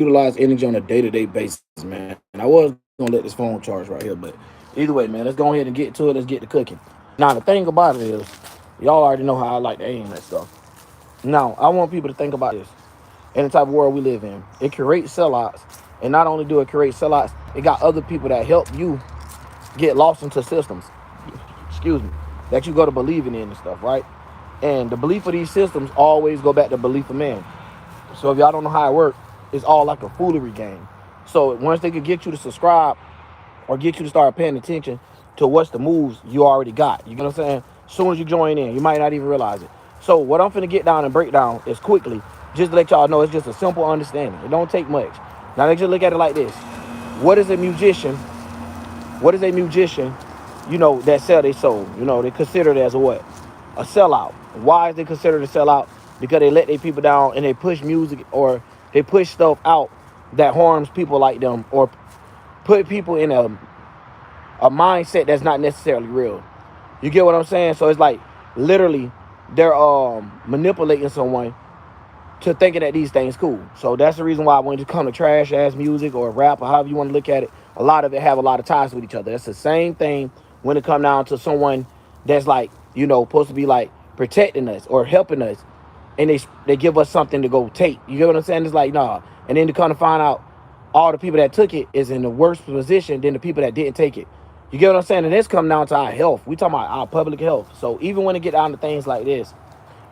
utilize energy on a day-to-day basis, man. I was gonna let this phone charge right here, but either way, man, let's go ahead and get to it. Let's get to cooking. Now, the thing about it is, y'all already know how I like to aim at stuff. Now, I want people to think about this. In the type of world we live in, it creates sellouts, and not only do it create sellouts, it got other people that help you get lost into systems. Excuse me, that you go to believing in and stuff, right? And the belief of these systems always go back to belief of man. So if y'all don't know how it works, it's all like a foolery game. So once they could get you to subscribe or get you to start paying attention to what's the moves you already got. You know what I'm saying? As soon as you join in, you might not even realize it. So what I'm finna get down and break down is quickly, just to let y'all know it's just a simple understanding. It don't take much. Now let's just look at it like this. What is a musician? What is a musician, that sell their soul? They consider it as a what? A sellout. Why is they considered a sellout? Because they let their people down and they push music or they push stuff out that harms people like them or put people in a mindset that's not necessarily real. You get what I'm saying? So it's like literally they're manipulating someone to thinking that these things cool. So that's the reason why when it come to trash ass music or rap or however you want to look at it, a lot of it have a lot of ties with each other. That's the same thing when it come down to someone that's like, supposed to be like protecting us or helping us, and they give us something to go take. You get what I'm saying? It's like, nah. And then to kind of find out all the people that took it is in the worst position than the people that didn't take it. You get what I'm saying? And this come down to our health. We talking about our public health. So even when it get down to things like this,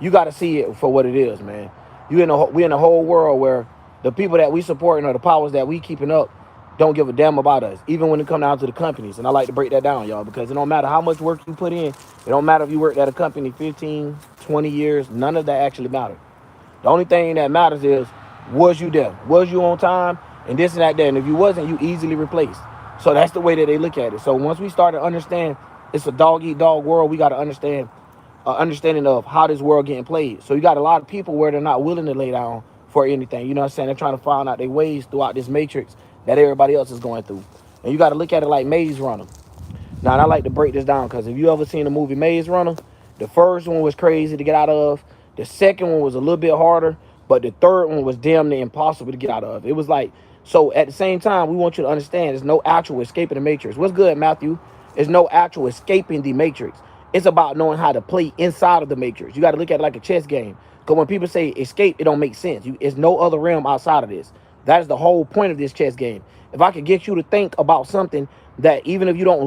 you got to see it for what it is, man. We in a whole world where the people that we supporting or the powers that we keeping up don't give a damn about us, even when it come down to the companies. And I like to break that down, y'all, because it don't matter how much work you put in. It don't matter if you worked at a company 15, 20 years. None of that actually matters. The only thing that matters is, was you there? Was you on time? And this and that there. And if you wasn't, you easily replaced. So that's the way that they look at it. So once we start to understand it's a dog eat dog world, we got to understand understanding of how this world getting played. So you got a lot of people where they're not willing to lay down for anything. You know what I'm saying? They're trying to find out their ways throughout this matrix that everybody else is going through. And you got to look at it like Maze Runner. Now, and I like to break this down because if you ever seen the movie Maze Runner, the first one was crazy to get out of. The second one was a little bit harder, but the third one was damn near impossible to get out of. It was like, so at the same time, we want you to understand there's no actual escaping the matrix. What's good, Matthew? There's no actual escaping the matrix. It's about knowing how to play inside of the matrix. You got to look at it like a chess game. Because when people say escape, it don't make sense. It's no other realm outside of this. That is the whole point of this chess game. If I could get you to think about something that even if you don't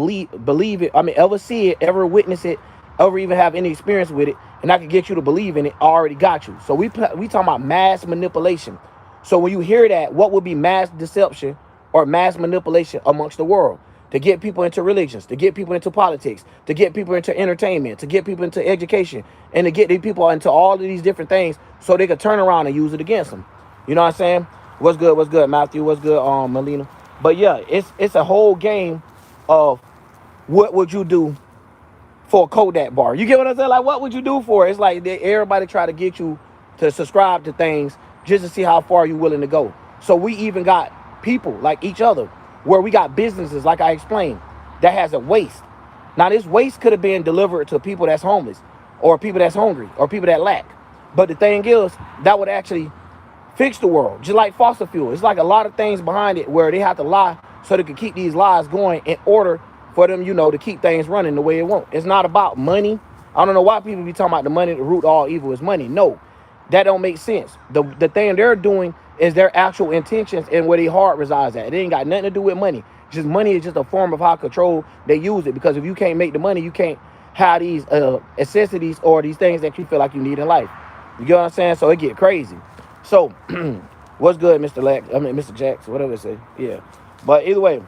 believe it, ever see it, ever witness it, ever even have any experience with it, and I could get you to believe in it, I already got you. So we talking about mass manipulation. So when you hear that, what would be mass deception or mass manipulation amongst the world? To get people into religions, to get people into politics, to get people into entertainment, to get people into education, and to get these people into all of these different things so they could turn around and use it against them. You know what I'm saying? What's good, Matthew? What's good, Melina? But yeah, it's a whole game of what would you do for a Kodak bar. You get what I'm saying? Like, what would you do for it? It's like everybody try to get you to subscribe to things just to see how far you're willing to go. So we even got people like each other where we got businesses, like I explained, that has a waste. Now, this waste could have been delivered to people that's homeless or people that's hungry or people that lack. But the thing is, that would actually fix the world, just like fossil fuel. It's like a lot of things behind it where they have to lie so they can keep these lies going in order for them, to keep things running the way it won't. It's not about money. I don't know why people be talking about the money, the root of all evil is money. No, that don't make sense. The thing they're doing is their actual intentions and where their heart resides at. It ain't got nothing to do with money. Just money is just a form of how control they use it. Because if you can't make the money, you can't have these necessities or these things that you feel like you need in life. You get what I'm saying? So it get crazy. So what's good, Mr. Jackson, whatever it say. Yeah. But either way,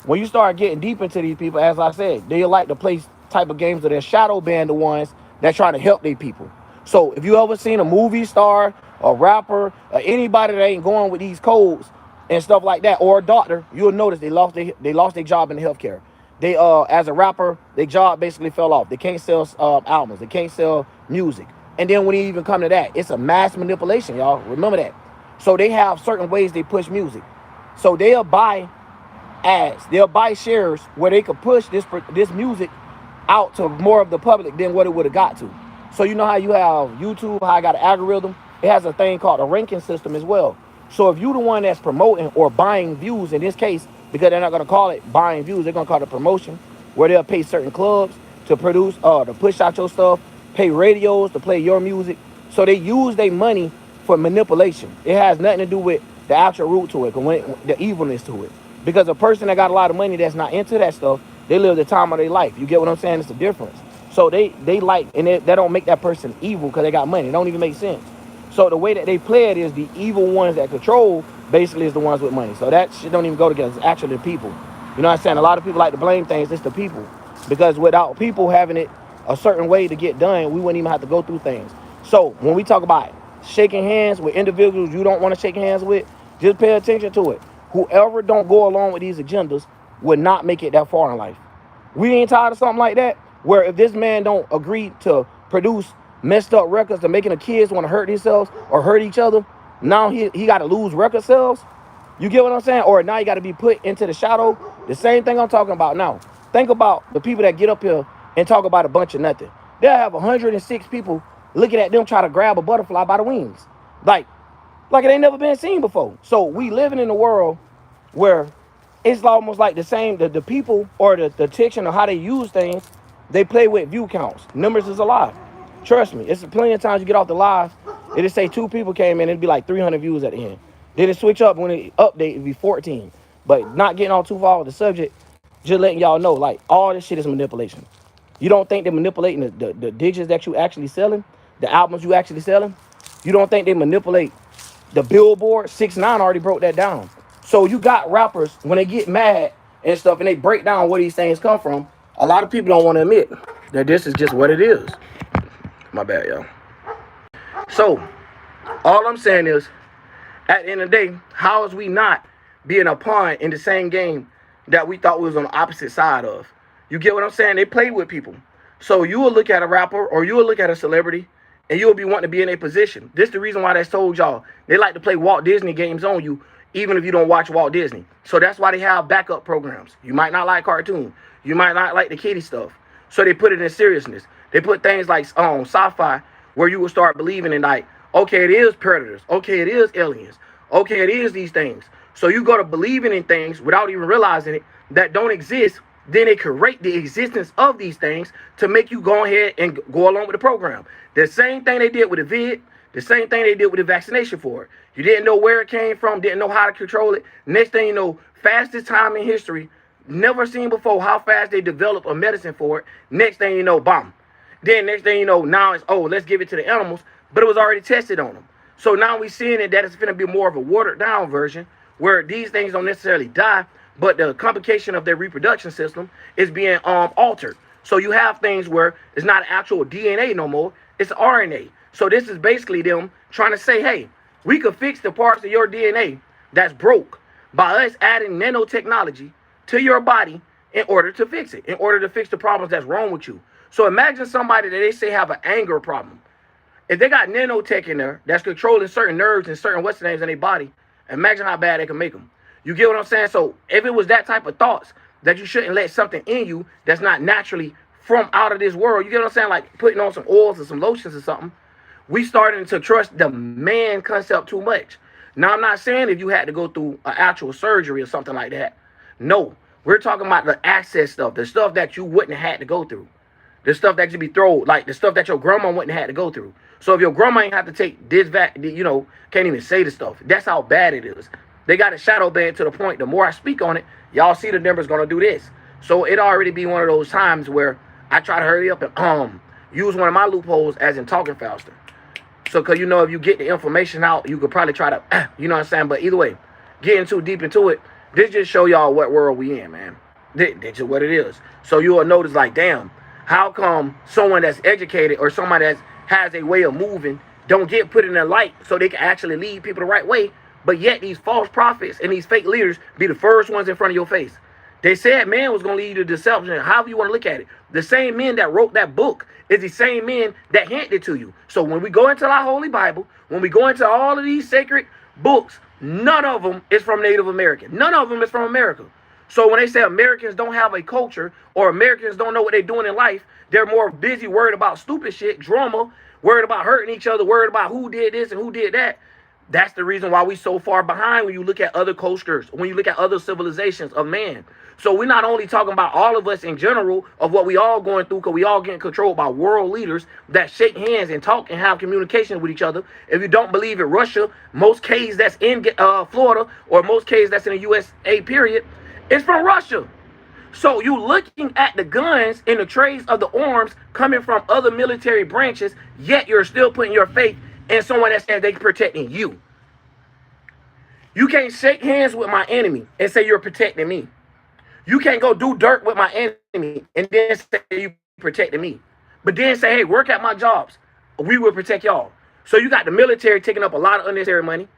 when you start getting deep into these people, as I said, they like to play type of games that they're shadow ban the ones that try to help their people. So if you ever seen a movie star, a rapper, or anybody that ain't going with these codes and stuff like that, or a doctor, you'll notice they lost their job in the healthcare. They as a rapper, their job basically fell off. They can't sell albums. They can't sell music. And then when you even come to that, it's a mass manipulation, y'all. Remember that. So they have certain ways they push music. So they'll buy ads. They'll buy shares where they could push this music out to more of the public than what it would have got to. So you know how you have YouTube, how I got an algorithm? It has a thing called a ranking system as well. So if you the one that's promoting or buying views in this case, because they're not gonna call it buying views, they're gonna call it promotion, where they'll pay certain clubs to produce to push out your stuff, pay radios to play your music. So they use their money for manipulation. It has nothing to do with the actual root to it, the evilness to it. Because a person that got a lot of money that's not into that stuff, they live the time of their life. You get what I'm saying? It's the difference. So they like, and that don't make that person evil because they got money. It don't even make sense. So the way that they play it is the evil ones that control basically is the ones with money. So that shit don't even go together. It's actually the people. You know what I'm saying? A lot of people like to blame things. It's the people. Because without people having it a certain way to get done, we wouldn't even have to go through things. So when we talk about shaking hands with individuals you don't want to shake hands with, just pay attention to it. Whoever don't go along with these agendas would not make it that far in life. We ain't tired of something like that, where if this man don't agree to produce messed up records to making the kids want to hurt themselves or hurt each other, now he got to lose record sales. You get what I'm saying? Or now you got to be put into the shadow. The same thing I'm talking about now. Think about the people that get up here and talk about a bunch of nothing. They'll have 106 people looking at them try to grab a butterfly by the wings. Like it ain't never been seen before. So we living in a world where it's almost like the same, the people or the detection of how they use things, they play with view counts. Numbers is a lie. Trust me, it's plenty of times you get off the live, it'll say 2 people came in, it'd be like 300 views at the end. Then it switch up when it update, it'd be 14. But not getting on too far with the subject, just letting y'all know, like, all this shit is manipulation. You don't think they're manipulating the digits that you actually selling, the albums you actually selling? You don't think they manipulate the Billboard? 6ix9ine already broke that down. So you got rappers, when they get mad and stuff and they break down where these things come from, a lot of people don't want to admit that this is just what it is. My bad, y'all. So all I'm saying is, at the end of the day, how is we not being a pawn in the same game that we thought we was on the opposite side of? You get what I'm saying? They play with people. So you will look at a rapper or you will look at a celebrity and you'll be wanting to be in a position. This is the reason why they told y'all they like to play Walt Disney games on you, even if you don't watch Walt Disney. So that's why they have backup programs. You might not like cartoon. You might not like the kiddie stuff. So they put it in seriousness. They put things like sci-fi where you will start believing in, like, okay, it is predators. Okay, it is aliens. Okay, it is these things. So you go to believing in things without even realizing it that don't exist. Then they create the existence of these things to make you go ahead and go along with the program. The same thing they did with the vid, the same thing they did with the vaccination for it. You didn't know where it came from, didn't know how to control it. Next thing you know, fastest time in history, never seen before how fast they develop a medicine for it. Next thing you know, bomb. Then next thing you know, now it's, oh, let's give it to the animals, but it was already tested on them. So now we're seeing it that it's going to be more of a watered down version where these things don't necessarily die, but the complication of their reproduction system is being altered. So you have things where it's not actual DNA no more, it's RNA. So this is basically them trying to say, hey, we could fix the parts of your DNA that's broke by us adding nanotechnology to your body in order to fix it, in order to fix the problems that's wrong with you. So imagine somebody that they say have an anger problem. If they got nanotech in there that's controlling certain nerves and certain what's the names in their body, imagine how bad they can make them. You get what I'm saying? So if it was that type of thoughts that you shouldn't let something in you that's not naturally from out of this world, you get what I'm saying? Like putting on some oils or some lotions or something, we starting to trust the man concept too much. Now, I'm not saying if you had to go through an actual surgery or something like that. No, we're talking about the access stuff, the stuff that you wouldn't have had to go through. The stuff that should be thrown, like the stuff that your grandma wouldn't have had to go through. So if your grandma ain't have to take this can't even say the stuff. That's how bad it is. They got a shadow ban to the point, the more I speak on it, y'all see the numbers gonna do this. So it already be one of those times where I try to hurry up and use one of my loopholes as in talking faster. So cause if you get the information out, you could probably try to, you know what I'm saying? But either way, getting too deep into it, this just show y'all what world we in, man. This is what it is. So you'll notice like, damn, how come someone that's educated or somebody that has a way of moving don't get put in the light so they can actually lead people the right way, but yet these false prophets and these fake leaders be the first ones in front of your face. They said man was going to lead you to deception, however you want to look at it. The same men that wrote that book is the same men that handed it to you. So when we go into our Holy Bible, when we go into all of these sacred books, none of them is from Native American. None of them is from America. So when they say Americans don't have a culture or Americans don't know what they're doing in life, they're more busy worried about stupid shit, drama, worried about hurting each other, worried about who did this and who did that. That's the reason why we so far behind when you look at other cultures, when you look at other civilizations of man. So we're not only talking about all of us in general of what we all going through, because we all getting controlled by world leaders that shake hands and talk and have communication with each other. If you don't believe in Russia, most cases that's in Florida, or most cases that's in the USA period, it's from Russia. So you looking at the guns and the trades of the arms coming from other military branches, yet you're still putting your faith in someone that says they protecting you. You can't shake hands with my enemy and say you're protecting me. You can't go do dirt with my enemy and then say you protecting me. But then say, hey, work at my jobs. We will protect y'all. So you got the military taking up a lot of unnecessary money.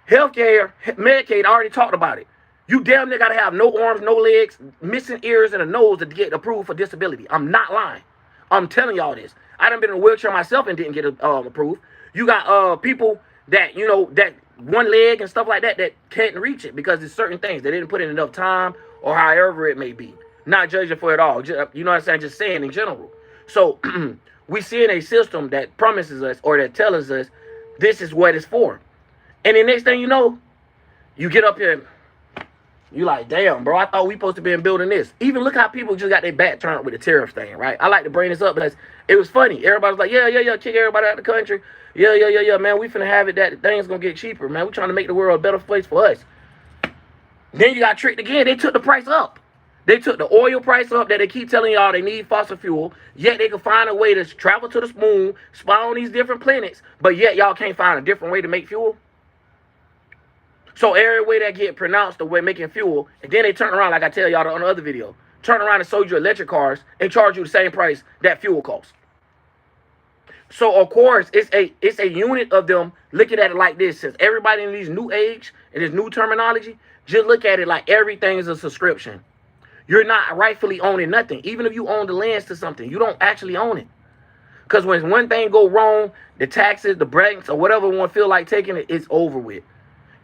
Healthcare, Medicaid, I already talked about it. You damn near got to have no arms, no legs, missing ears, and a nose to get approved for disability. I'm not lying. I'm telling y'all this. I done been in a wheelchair myself and didn't get approved. You got people that, that one leg and stuff like that that can't reach it because there's certain things. They didn't put in enough time or however it may be. Not judging for it all. Just, you know what I'm saying? Just saying in general. So we see in a system that promises us or that tells us this is what it's for. And the next thing you know, you get up here, you like, damn, bro, I thought we supposed to be building this. Even look how people just got their back turned with the tariff thing, right? I like to bring this up because it was funny. Everybody's like, yeah, kick everybody out of the country. Yeah, man, we finna have it that things gonna get cheaper, man. We trying to make the world a better place for us. Then you got tricked again. They took the price up. They took the oil price up that they keep telling y'all they need fossil fuel, yet they can find a way to travel to the moon, spy on these different planets, but yet y'all can't find a different way to make fuel. So every way that get pronounced the way making fuel, and then they turn around, like I tell y'all on the other video, turn around and sold you electric cars and charge you the same price that fuel costs. So of course it's a unit of them looking at it like this. Since everybody in these new age and this new terminology, just look at it like everything is a subscription. You're not rightfully owning nothing. Even if you own the lands to something, you don't actually own it. Because when one thing go wrong, the taxes, the breaks, or whatever one feel like taking it, it's over with.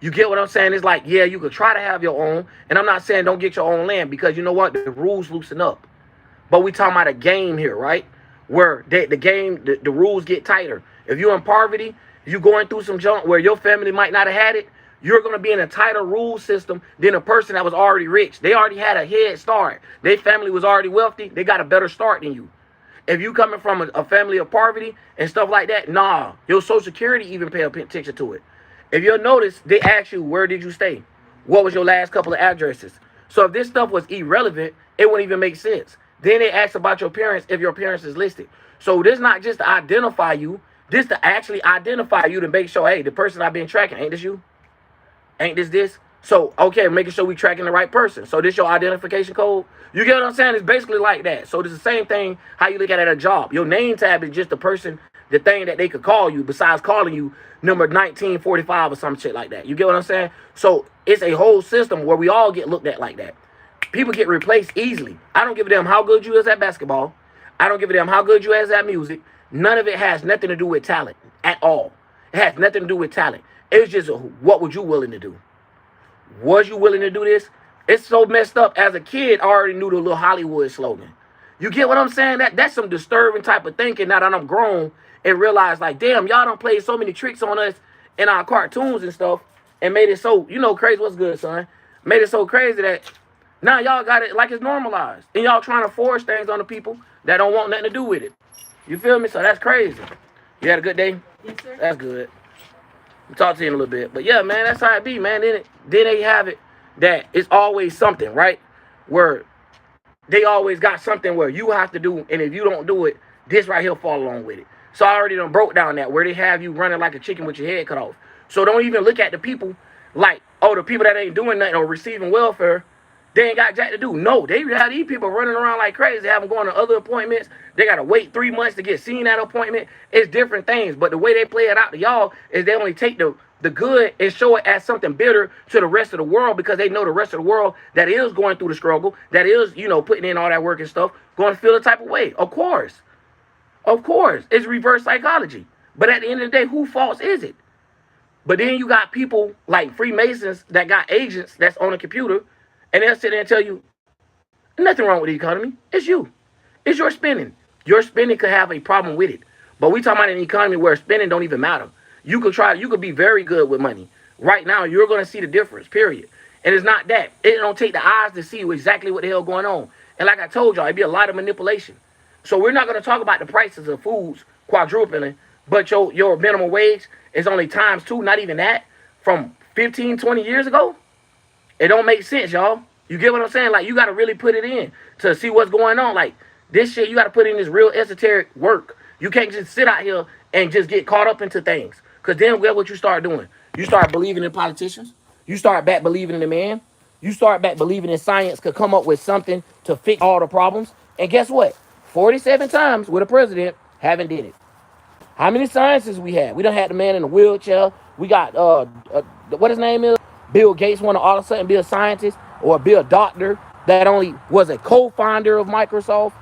You get what I'm saying? It's like, yeah, you could try to have your own. And I'm not saying don't get your own land because you know what? The rules loosen up. But we talking about a game here, right? Where the game, the rules get tighter. If you're in poverty, if you're going through some junk where your family might not have had it, you're going to be in a tighter rule system than a person that was already rich. They already had a head start. Their family was already wealthy. They got a better start than you. If you coming from a family of poverty and stuff like that, nah, your Social Security even pay attention to it. If you'll notice, they ask you, where did you stay? What was your last couple of addresses? So if this stuff was irrelevant, it wouldn't even make sense. Then they ask about your parents if your parents is listed. So this not just to identify you, this to actually identify you to make sure, hey, the person I've been tracking, ain't this you? Ain't this? So, okay, making sure we tracking the right person. So this your identification code? You get what I'm saying? It's basically like that. So it's the same thing how you look at it at a job. Your name tab is just the person, the thing that they could call you besides calling you number 1945 or some shit like that. You get what I'm saying? So it's a whole system where we all get looked at like that. People get replaced easily. I don't give a damn how good you is at basketball. I don't give a damn how good you is at music. None of it has nothing to do with talent at all. It has nothing to do with talent. It's just what would you willing to do? Was you willing to do this? It's so messed up. As a kid, I already knew the little Hollywood slogan. You get what I'm saying? That's some disturbing type of thinking now that I'm grown and realize like, damn, y'all done played so many tricks on us in our cartoons and stuff and made it so, crazy. What's good, son? Made it so crazy that now y'all got it like it's normalized. And y'all trying to force things on the people that don't want nothing to do with it. You feel me? So that's crazy. You had a good day? Yes, sir. That's good. We'll talk to you in a little bit. But yeah, man, that's how it be, man. Then they have it that it's always something, right? Where they always got something where you have to do, and if you don't do it, this right here fall along with it. So I already done broke down that where they have you running like a chicken with your head cut off. So don't even look at the people like, oh, the people that ain't doing nothing or receiving welfare, they ain't got jack to do. No, they have these people running around like crazy. They have them going to other appointments. They got to wait 3 months to get seen at an appointment. It's different things. But the way they play it out to y'all is they only take the good and show it as something bitter to the rest of the world because they know the rest of the world that is going through the struggle, that is, putting in all that work and stuff, going to feel the type of way. Of course. It's reverse psychology. But at the end of the day, whose fault is it? But then you got people like Freemasons that got agents that's on a computer, and they'll sit there and tell you, nothing wrong with the economy. It's you. It's your spending. Your spending could have a problem with it. But we talking about an economy where spending don't even matter. You could be very good with money. Right now, you're gonna see the difference, period. And it's not that. It don't take the eyes to see exactly what the hell going on. And like I told y'all, it'd be a lot of manipulation. So we're not gonna talk about the prices of foods quadrupling, but your minimum wage is only times two, not even that, from 15, 20 years ago. It don't make sense, y'all. You get what I'm saying? Like, you got to really put it in to see what's going on. Like, this shit, you got to put in this real esoteric work. You can't just sit out here and just get caught up into things. Because then guess what you start doing? You start believing in politicians. You start back believing in the man. You start back believing in science could come up with something to fix all the problems. And guess what? 47 times with a president haven't did it. How many scientists we had? We done had the man in a wheelchair. We got what his name is? Bill Gates want to all of a sudden be a scientist or be a doctor that only was a co-founder of Microsoft.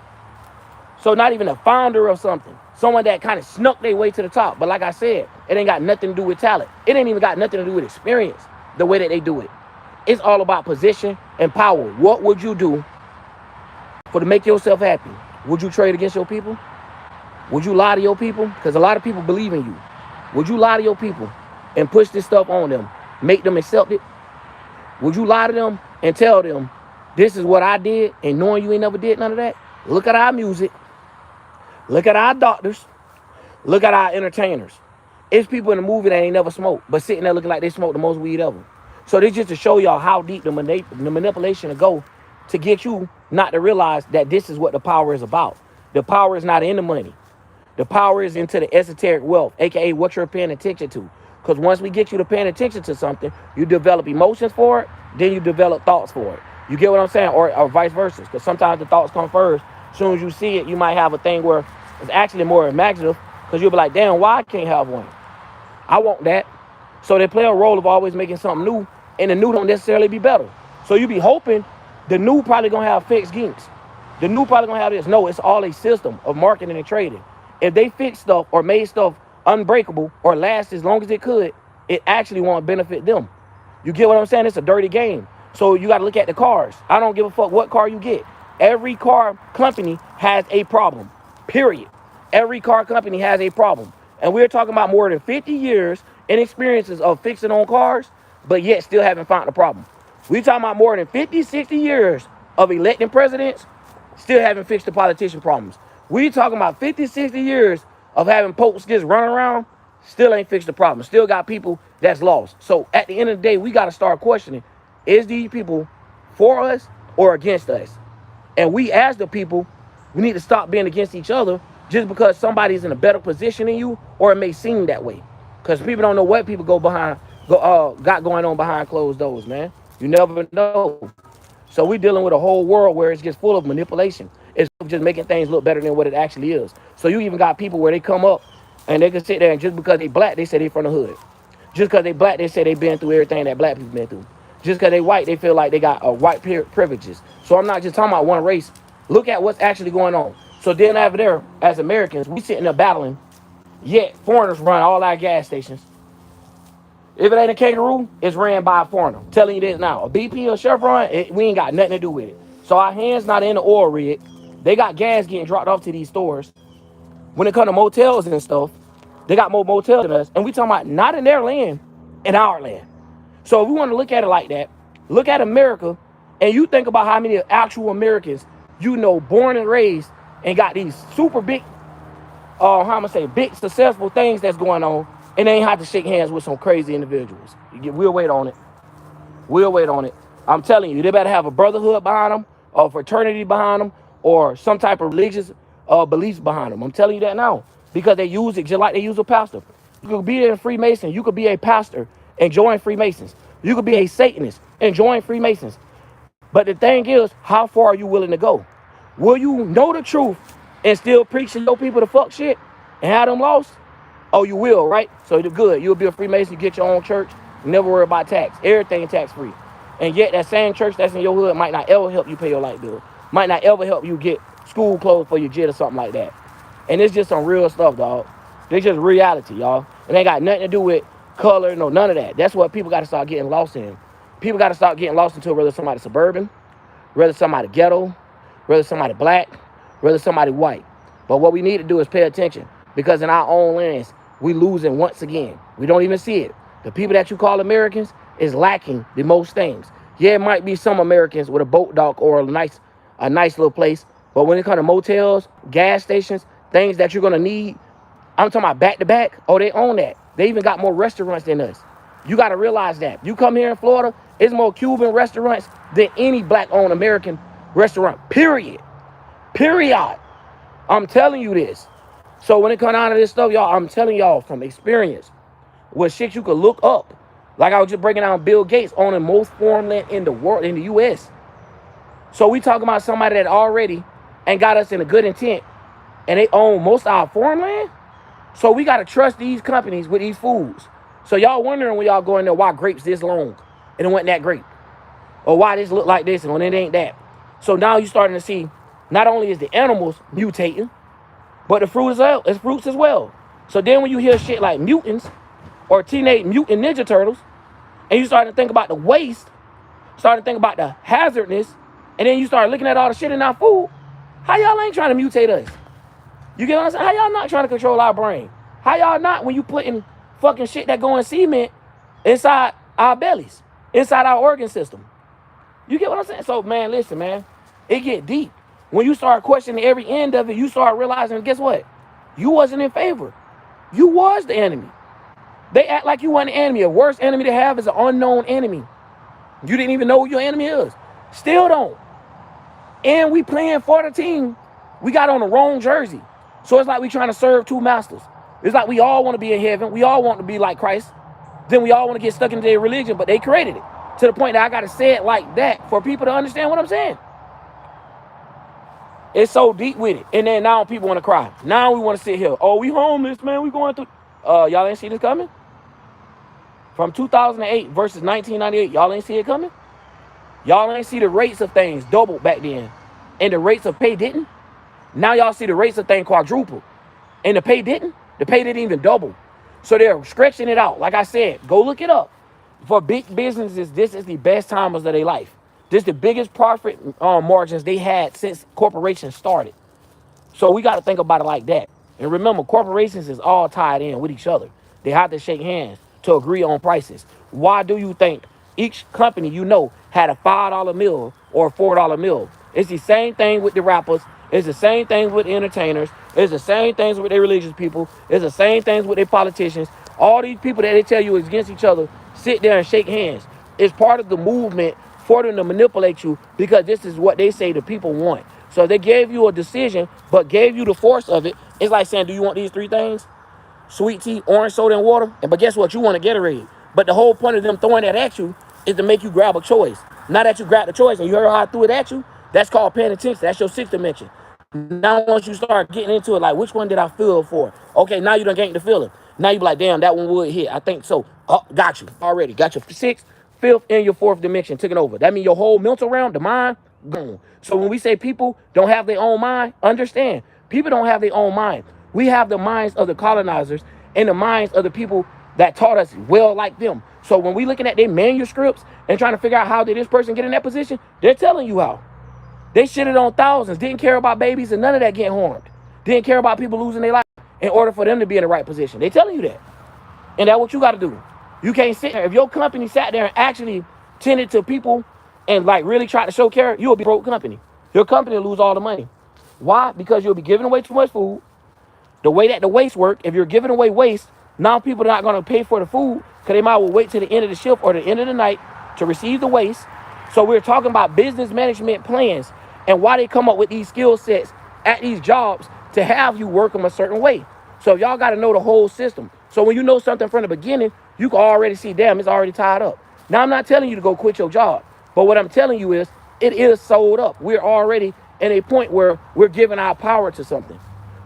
So not even a founder of something. Someone that kind of snuck their way to the top. But like I said, it ain't got nothing to do with talent. It ain't even got nothing to do with experience, the way that they do it. It's all about position and power. What would you do to make yourself happy? Would you trade against your people? Would you lie to your people? Because a lot of people believe in you. Would you lie to your people and push this stuff on them? Make them accept it? Would you lie to them and tell them, this is what I did, and knowing you ain't never did none of that? Look at our music. Look at our doctors. Look at our entertainers. It's people in the movie that ain't never smoked, but sitting there looking like they smoked the most weed ever. So this just to show y'all how deep the manipulation will go to get you not to realize that this is what the power is about. The power is not in the money. The power is into the esoteric wealth, aka what you're paying attention to. Because once we get you to paying attention to something, you develop emotions for it, then you develop thoughts for it. You get what I'm saying? Or vice versa. Because sometimes the thoughts come first. As soon as you see it, you might have a thing where it's actually more imaginative, because you'll be like, damn, why I can't have one? I want that. So they play a role of always making something new, and the new don't necessarily be better. So you be hoping the new probably going to have fixed ginks. The new probably going to have this. No, it's all a system of marketing and trading. If they fix stuff or made stuff unbreakable or last as long as it could, it actually won't benefit them. You get what I'm saying? It's a dirty game. So you got to look at the cars. I don't give a fuck what car you get. Every car company has a problem, period. Every car company has a problem. And we're talking about more than 50 years in experiences of fixing on cars, but yet still haven't found the problem. We're talking about more than 50, 60 years of electing presidents, still haven't fixed the politician problems. We talking about 50, 60 years of having popes just run around, still ain't fixed the problem. Still got people that's lost. So at the end of the day, we got to start questioning, is these people for us or against us? And we as the people, we need to stop being against each other just because somebody's in a better position than you, or it may seem that way. Because people don't know what people got going on behind closed doors, man. You never know. So we're dealing with a whole world where it's just full of manipulation. It's just making things look better than what it actually is. So you even got people where they come up and they can sit there and just because they black, they say they from the hood. Just because they black, they say they been through everything that black people been through. Just because they white, they feel like they got white privileges. So I'm not just talking about one race. Look at what's actually going on. So then over there, as Americans, we sitting there battling, yet foreigners run all our gas stations. If it ain't a kangaroo, it's ran by a foreigner. I'm telling you this now. A BP or Chevron, we ain't got nothing to do with it. So our hands not in the oil rig. They got gas getting dropped off to these stores. When it comes to motels and stuff, they got more motels than us. And we talking about not in their land, in our land. So if we want to look at it like that, look at America, and you think about how many actual Americans you know born and raised and got these super big, big successful things that's going on, and they ain't have to shake hands with some crazy individuals. We'll wait on it. We'll wait on it. I'm telling you, they better have a brotherhood behind them, or fraternity behind them, or some type of religious beliefs behind them. I'm telling you that now, because they use it just like they use a pastor. You could be a Freemason. You could be a pastor and join Freemasons. You could be a Satanist and join Freemasons. But the thing is, how far are you willing to go? Will you know the truth and still preach to your people to fuck shit and have them lost? Oh, you will, right? So you're good. You'll be a Freemason, you get your own church, never worry about tax. Everything tax free. And yet that same church that's in your hood might not ever help you pay your light bill. Might not ever help you get school clothes for your kid or something like that. And it's just some real stuff, dog. It's just reality, y'all. It ain't got nothing to do with color, no, none of that. That's what people got to start getting lost in. People got to start getting lost into whether somebody suburban, whether somebody ghetto, whether somebody black, whether somebody white. But what we need to do is pay attention, because in our own lands, We losing once again. We don't even see it. The people that you call Americans is lacking the most things. Yeah, it might be some Americans with a boat dock or a nice little place, but when it comes to motels, gas stations, things that you're gonna need, I'm talking about back to back. Oh, they own that. They even got more restaurants than us. You got to realize that. You come here in Florida, it's more Cuban restaurants than any black-owned American restaurant. Period. Period. I'm telling you this. So when it comes down to this stuff, y'all, I'm telling y'all from experience, what shit you could look up. Like I was just breaking down Bill Gates owning most farmland in the world, in the U.S. So we talking about somebody that already ain't got us in a good intent, and they own most of our farmland. So we got to trust these companies with these foods. So y'all wondering when y'all go in there why grapes this long and it wasn't that great, or why this look like this and when it ain't that. So now you're starting to see not only is the animals mutating, but the fruits as well. So then when you hear shit like mutants or Teenage Mutant Ninja Turtles, and you start to think about the waste, start to think about the hazardness, and then you start looking at all the shit in our food, how y'all ain't trying to mutate us? You get what I'm saying? How y'all not trying to control our brain? How y'all not when you putting fucking shit that go in cement inside our bellies, inside our organ system? You get what I'm saying? So, man, listen, man. It get deep. When you start questioning every end of it, you start realizing, guess what? You wasn't in favor. You was the enemy. They act like you weren't the enemy. The worst enemy to have is an unknown enemy. You didn't even know who your enemy is. Still don't. And we playing for the team. We got on the wrong jersey. So it's like we trying to serve two masters. It's like we all want to be in heaven. We all want to be like Christ. Then we all want to get stuck into their religion, but they created it. To the point that I got to say it like that for people to understand what I'm saying. It's so deep with it. And then now people want to cry. Now we want to sit here. Oh, we homeless, man. We going through. Y'all ain't see this coming? From 2008 versus 1998, y'all ain't see it coming? Y'all ain't see the rates of things doubled back then. And the rates of pay didn't? Now y'all see the rates of things quadrupled. And the pay didn't? The pay didn't even double. So they're stretching it out. Like I said, go look it up. For big businesses, this is the best times of their life. This is the biggest profit margins they had since corporations started. So we got to think about it like that. And remember, corporations is all tied in with each other. They have to shake hands to agree on prices. Why do you think each company had a $5 meal or a $4 meal? It's the same thing with the rappers. It's the same thing with the entertainers. It's the same things with their religious people. It's the same things with their politicians. All these people that they tell you is against each other, sit there and shake hands. It's part of the movement for them to manipulate you because this is what they say the people want. So they gave you a decision, but gave you the force of it. It's like saying, do you want these three things? Sweet tea, orange soda, and water. But guess what? You want to Gatorade. But the whole point of them throwing that at you is to make you grab a choice. Now that you grab the choice and you heard how I threw it at you, that's called paying attention. That's your sixth dimension. Now once you start getting into it, like which one did I feel for? Okay, now you done gained the feeling. Now you be like, damn, that one would hit. I think so. Oh, got you. Already. Got your sixth, fifth, and your fourth dimension taken over. That means your whole mental realm, the mind, gone. So when we say people don't have their own mind, understand, people don't have their own mind. We have the minds of the colonizers and the minds of the people that taught us well like them. So when we looking at their manuscripts and trying to figure out how did this person get in that position, they're telling you how. They shitted on thousands, didn't care about babies and none of that getting harmed. Didn't care about people losing their life in order for them to be in the right position. They telling you that. And that's what you got to do. You can't sit there. If your company sat there and actually tended to people and like really tried to show care, you'll be a broke company. Your company will lose all the money. Why? Because you'll be giving away too much food. The way that the waste work, if you're giving away waste, now people are not going to pay for the food because they might well wait till the end of the shift or the end of the night to receive the waste. So we're talking about business management plans and why they come up with these skill sets at these jobs to have you work them a certain way. So y'all got to know the whole system. So when you know something from the beginning, you can already see, damn, it's already tied up. Now, I'm not telling you to go quit your job. But what I'm telling you is it is sold up. We're already at a point where we're giving our power to something.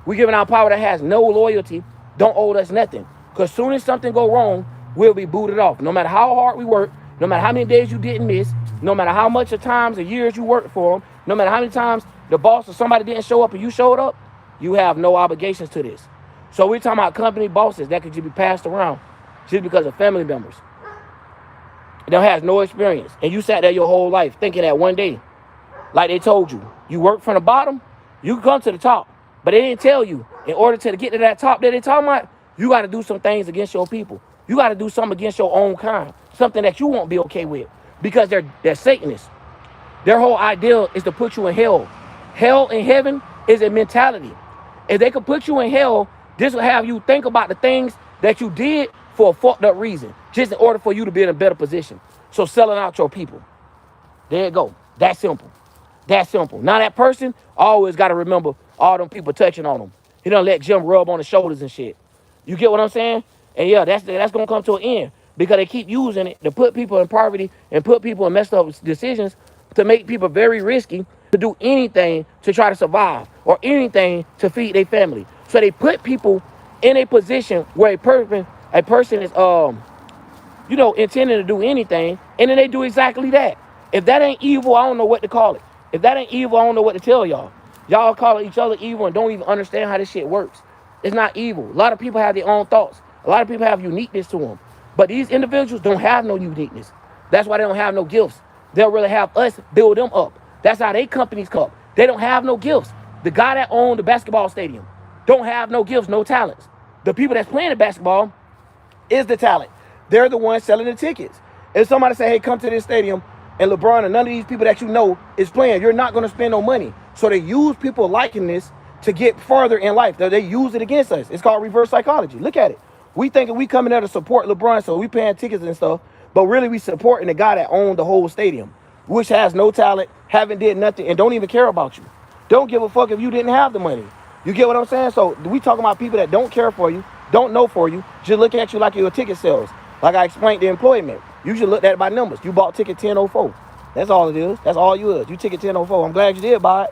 We're giving our power that has no loyalty, don't owe us nothing. Because soon as something go wrong, we'll be booted off. No matter how hard we work, no matter how many days you didn't miss, no matter how much of times or years you worked for them, no matter how many times the boss or somebody didn't show up and you showed up, you have no obligations to this. So we're talking about company bosses that could just be passed around just because of family members. That has no experience. And you sat there your whole life thinking that one day, like they told you, you work from the bottom, you can come to the top. But they didn't tell you, in order to get to that top that they talking about, You got to do some things against your people. You got to do something against your own kind, something that you won't be okay with, because they're Satanists. Their whole idea is to put you in hell. Hell and heaven is a mentality. If they could put you in hell, this will have you think about the things that you did for a fucked up reason, just in order for you to be in a better position. So selling out your people. There you go. That simple. That simple. Now that person always got to remember all them people touching on them. He done let Jim rub on the shoulders and shit. You get what I'm saying? And yeah, that's gonna come to an end because they keep using it to put people in poverty and put people in messed up decisions to make people very risky to do anything to try to survive or anything to feed their family. So they put people in a position where a person is intending to do anything, and then they do exactly that. If that ain't evil, I don't know what to call it. If that ain't evil, I don't know what to tell y'all. Y'all call each other evil and don't even understand how this shit works. It's not evil. A lot of people have their own thoughts. A lot of people have uniqueness to them. But these individuals don't have no uniqueness. That's why they don't have no gifts. They'll really have us build them up. That's how they companies come up. They don't have no gifts. The guy that owned the basketball stadium don't have no gifts, no talents. The people that's playing the basketball is the talent. They're the ones selling the tickets. If somebody say, hey, come to this stadium, and LeBron and none of these people that you know is playing, you're not going to spend no money. So they use people liking this to get further in life. They use it against us. It's called reverse psychology. Look at it. We thinking we coming there to support LeBron, so we paying tickets and stuff, but really we supporting the guy that owned the whole stadium, which has no talent, haven't did nothing, and don't even care about you. Don't give a fuck if you didn't have the money. You get what I'm saying? So we talking about people that don't care for you, don't know for you, just look at you like you're a ticket sales. Like I explained the employment. You should look at it by numbers. You bought ticket 1004. That's all it is. That's all you is. You ticket 1004. I'm glad you did buy it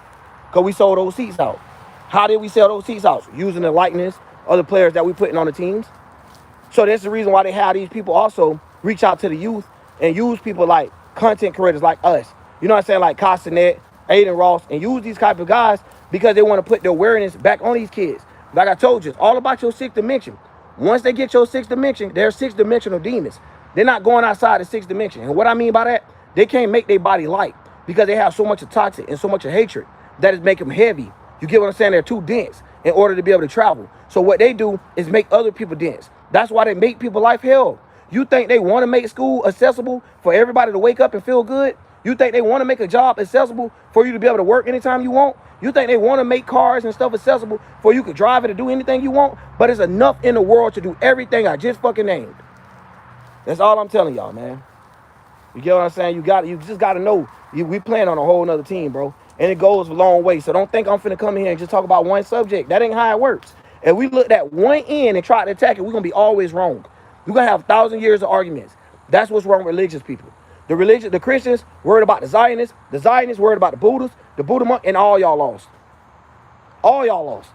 because we sold those seats out. How did we sell those seats out? Using the likeness of the players that we putting on the teams. So that's the reason why they have these people also reach out to the youth and use people like content creators like us. You know what I'm saying? Like Castanet, Aiden Ross, and use these type of guys because they want to put the awareness back on these kids. Like I told you, it's all about your sixth dimension. Once they get your sixth dimension, they're sixth dimensional demons. They're not going outside the sixth dimension. And what I mean by that, they can't make their body light because they have so much of toxic and so much of hatred that is making them heavy. You get what I'm saying? They're too dense in order to be able to travel. So what they do is make other people dense. That's why they make people life hell. You think they want to make school accessible for everybody to wake up and feel good? You think they want to make a job accessible for you to be able to work anytime you want? You think they want to make cars and stuff accessible for you to drive it and do anything you want? But it's enough in the world to do everything I just fucking named. That's all I'm telling y'all, man. You get what I'm saying? You just got to know we playing on a whole nother team, bro. And it goes a long way. So don't think I'm finna come in here and just talk about one subject. That ain't how it works. If we looked at one end and tried to attack it, we're going to be always wrong. We're going to have 1,000 years of arguments. That's what's wrong with religious people. The Christians worried about the Zionists worried about the Buddhists, the Buddha monk, and all y'all lost. All y'all lost.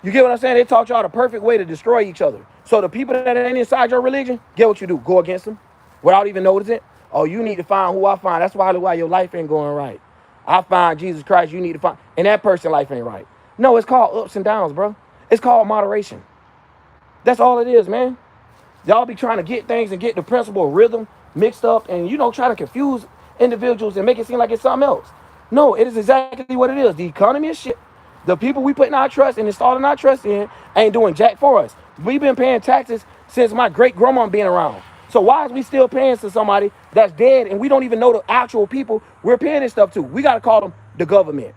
You get what I'm saying? They taught y'all the perfect way to destroy each other. So the people that ain't inside your religion, get what you do. Go against them without even noticing. Oh, you need to find who I find. That's why your life ain't going right. I find Jesus Christ, you need to find, and that person's life ain't right. No, it's called ups and downs, bro. It's called moderation. That's all it is, man. Y'all be trying to get things and get the principle of rhythm mixed up and, try to confuse individuals and make it seem like it's something else. No, it is exactly what it is. The economy is shit. The people we putting our trust and installing our trust in ain't doing jack for us. We've been paying taxes since my great-grandma being around. So why is we still paying to somebody that's dead and we don't even know the actual people we're paying this stuff to? We got to call them the government.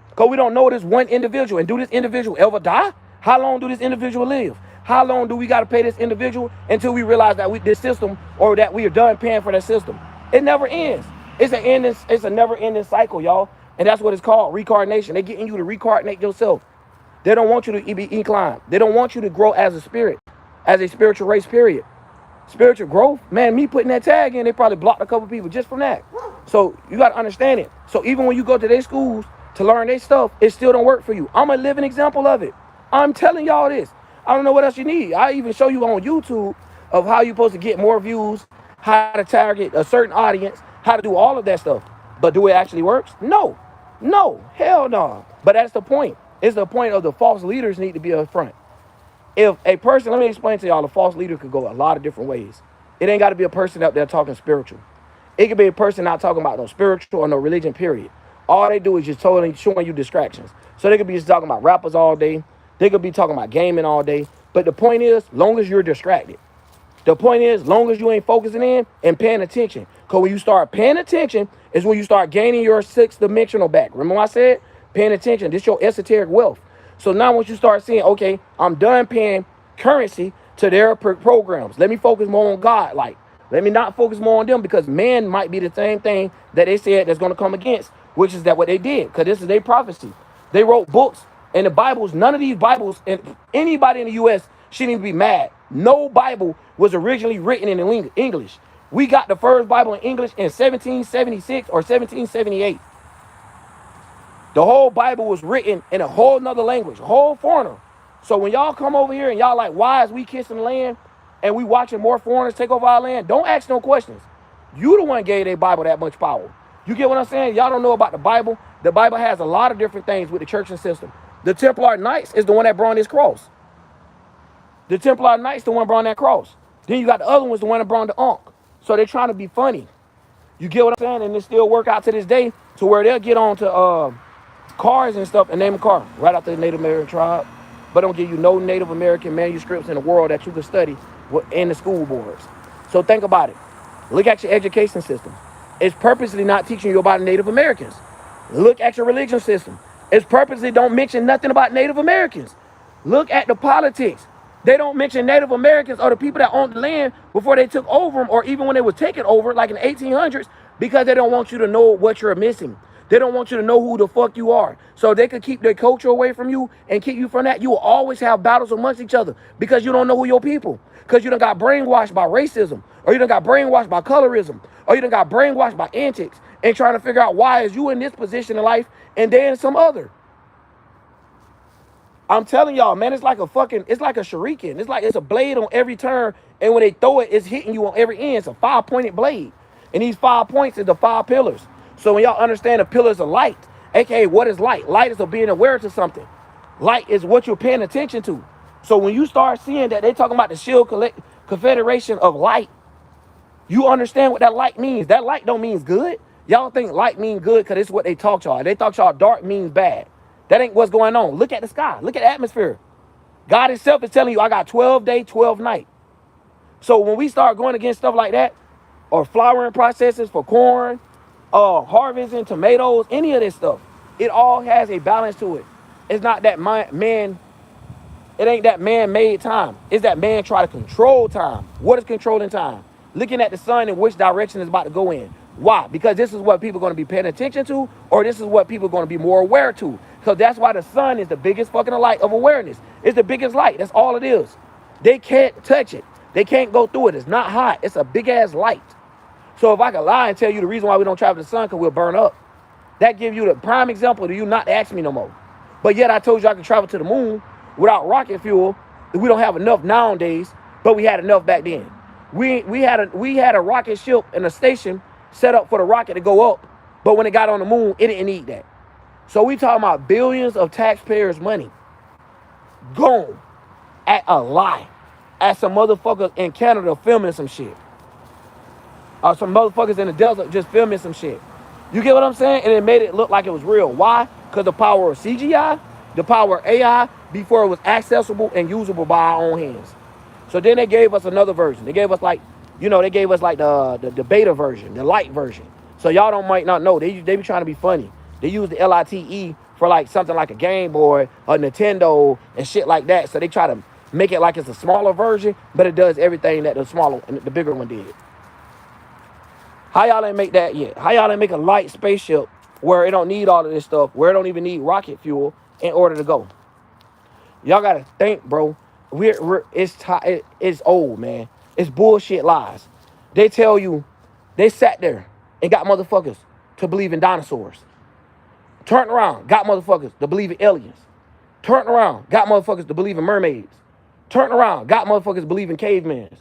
Because we don't know this one individual. And do this individual ever die? How long do this individual live? How long do we got to pay this individual until we realize that this system or that we are done paying for that system? It never ends. It's a never-ending cycle, y'all. And that's what it's called, reincarnation. They're getting you to reincarnate yourself. They don't want you to be inclined. They don't want you to grow as a spirit, as a spiritual race, period. Spiritual growth, man, me putting that tag in, they probably blocked a couple people just from that. So you got to understand it. So even when you go to their schools to learn their stuff, it still don't work for you. I'm a living example of it. I'm telling y'all this. I don't know what else you need. I even show you on YouTube of how you're supposed to get more views, how to target a certain audience, how to do all of that stuff. But do it actually works? No. No. Hell no. But that's the point. It's the point of the false leaders need to be up front. If a person, let me explain to y'all, a false leader could go a lot of different ways. It ain't got to be a person out there talking spiritual. It could be a person not talking about no spiritual or no religion, period. All they do is just showing you distractions. So they could be just talking about rappers all day. They could be talking about gaming all day. But the point is, long as you're distracted. The point is, long as you ain't focusing in and paying attention. Because when you start paying attention is when you start gaining your sixth dimensional back. Remember what I said? Paying attention. This is your esoteric wealth. So now once you start seeing, okay, I'm done paying currency to their programs. Let me focus more on God. Like, let me not focus more on them because man might be the same thing that they said that's going to come against, which is that what they did. Because this is their prophecy. They wrote books and the Bibles. None of these Bibles, and anybody in the U.S. shouldn't even be mad. No Bible was originally written in English. We got the first Bible in English in 1776 or 1778. The whole Bible was written in a whole nother language, a whole foreigner. So when y'all come over here and y'all like, why is we kissing the land and we watching more foreigners take over our land? Don't ask no questions. You the one gave their Bible that much power. You get what I'm saying? Y'all don't know about the Bible. The Bible has a lot of different things with the church and system. The Templar Knights is the one that brought this cross. The Templar Knights the one brought that cross. Then you got the other ones, the one that brought the Ankh. So they're trying to be funny. You get what I'm saying? And it still work out to this day to where they'll get on to cars and stuff and name a car right after the Native American tribe, but don't give you no Native American manuscripts in the world that you can study in the school boards. So think about it. Look at your education system. It's purposely not teaching you about Native Americans. Look at your religion system. It's purposely don't mention nothing about Native Americans. Look at the politics. They don't mention Native Americans or the people that owned the land before they took over them, or even when they were taken over, like in the 1800s, because they don't want you to know what you're missing. They don't want you to know who the fuck you are. So they could keep their culture away from you and keep you from that. You will always have battles amongst each other because you don't know who your people. Because you done got brainwashed by racism, or you done got brainwashed by colorism, or you done got brainwashed by antics and trying to figure out why is you in this position in life and they in some other. I'm telling y'all, man, it's like a shuriken. It's a blade on every turn, and when they throw it, it's hitting you on every end. It's a 5-pointed blade. And these 5 points is the 5 pillars. So when y'all understand the pillars of light, aka what is light? Light is of being aware to something. Light is what you're paying attention to. So when you start seeing that they talking about the Shield Confederation of Light, you understand what that light means. That light don't mean good. Y'all think light means good because it's what they talk y'all. They talk y'all dark means bad. That ain't what's going on. Look at the sky. Look at the atmosphere. God himself is telling you, I got 12 day, 12 night. So when we start going against stuff like that, or flowering processes for corn, harvesting tomatoes, any of this stuff, it all has a balance to it. It's not that man, it ain't that man-made time. It's that man try to control time. What is controlling time? Looking at the sun and which direction it's about to go in. Why? Because this is what people are going to be paying attention to, or this is what people are going to be more aware to. Because that's why the sun is the biggest fucking light of awareness. It's the biggest light. That's all it is. They can't touch it. They can't go through it. It's not hot. It's a big-ass light. So if I could lie and tell you the reason why we don't travel to the sun, because we'll burn up, that gives you the prime example to you not to ask me no more. But yet I told you I could travel to the moon without rocket fuel. We don't have enough nowadays, but we had enough back then. We had a rocket ship and a station set up for the rocket to go up, but when it got on the moon, it didn't need that. So we talking about billions of taxpayers' money gone at a lie, at some motherfuckers in Canada filming some shit, or some motherfuckers in the desert just filming some shit. You get what I'm saying? And it made it look like it was real. Why? Because the power of CGI, the power of AI, before it was accessible and usable by our own hands. So then they gave us another version. They gave us like the beta version, the light version. So y'all might not know. They be trying to be funny. They use the LITE for like something like a Game Boy, a Nintendo, and shit like that. So they try to make it like it's a smaller version, but it does everything that the bigger one did. How y'all ain't make that yet? How y'all ain't make a light spaceship where it don't need all of this stuff, where it don't even need rocket fuel in order to go? Y'all gotta think, bro. It's old, man. It's bullshit lies. They tell you, they sat there and got motherfuckers to believe in dinosaurs. Turned around, got motherfuckers to believe in aliens. Turned around, got motherfuckers to believe in mermaids. Turned around, got motherfuckers to believe in cavemans.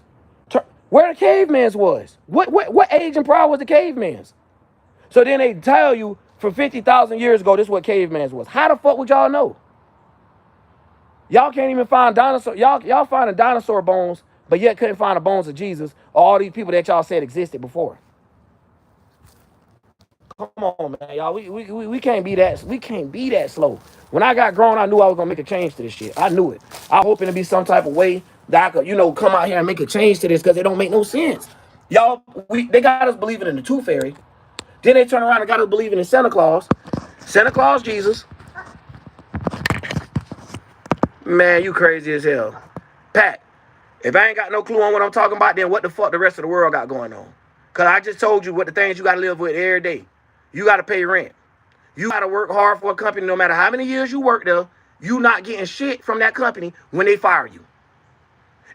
Where the cavemans was? What age and pride was the cavemans? So then they tell you for 50,000 years ago, this is what cavemans was. How the fuck would y'all know? Y'all can't even find dinosaur. Y'all finding dinosaur bones, but yet couldn't find the bones of Jesus or all these people that y'all said existed before. Come on, man, y'all. We can't be that. We can't be that slow. When I got grown, I knew I was gonna make a change to this shit. I knew it. I hoping to be some type of way that I could, come out here and make a change to this because it don't make no sense. Y'all, they got us believing in the Tooth Fairy. Then they turn around and got us believing in Santa Claus. Santa Claus Jesus. Man, you crazy as hell. Pat, if I ain't got no clue on what I'm talking about, then what the fuck the rest of the world got going on? Because I just told you what the things you got to live with every day. You got to pay rent. You got to work hard for a company no matter how many years you work there. You not getting shit from that company when they fire you.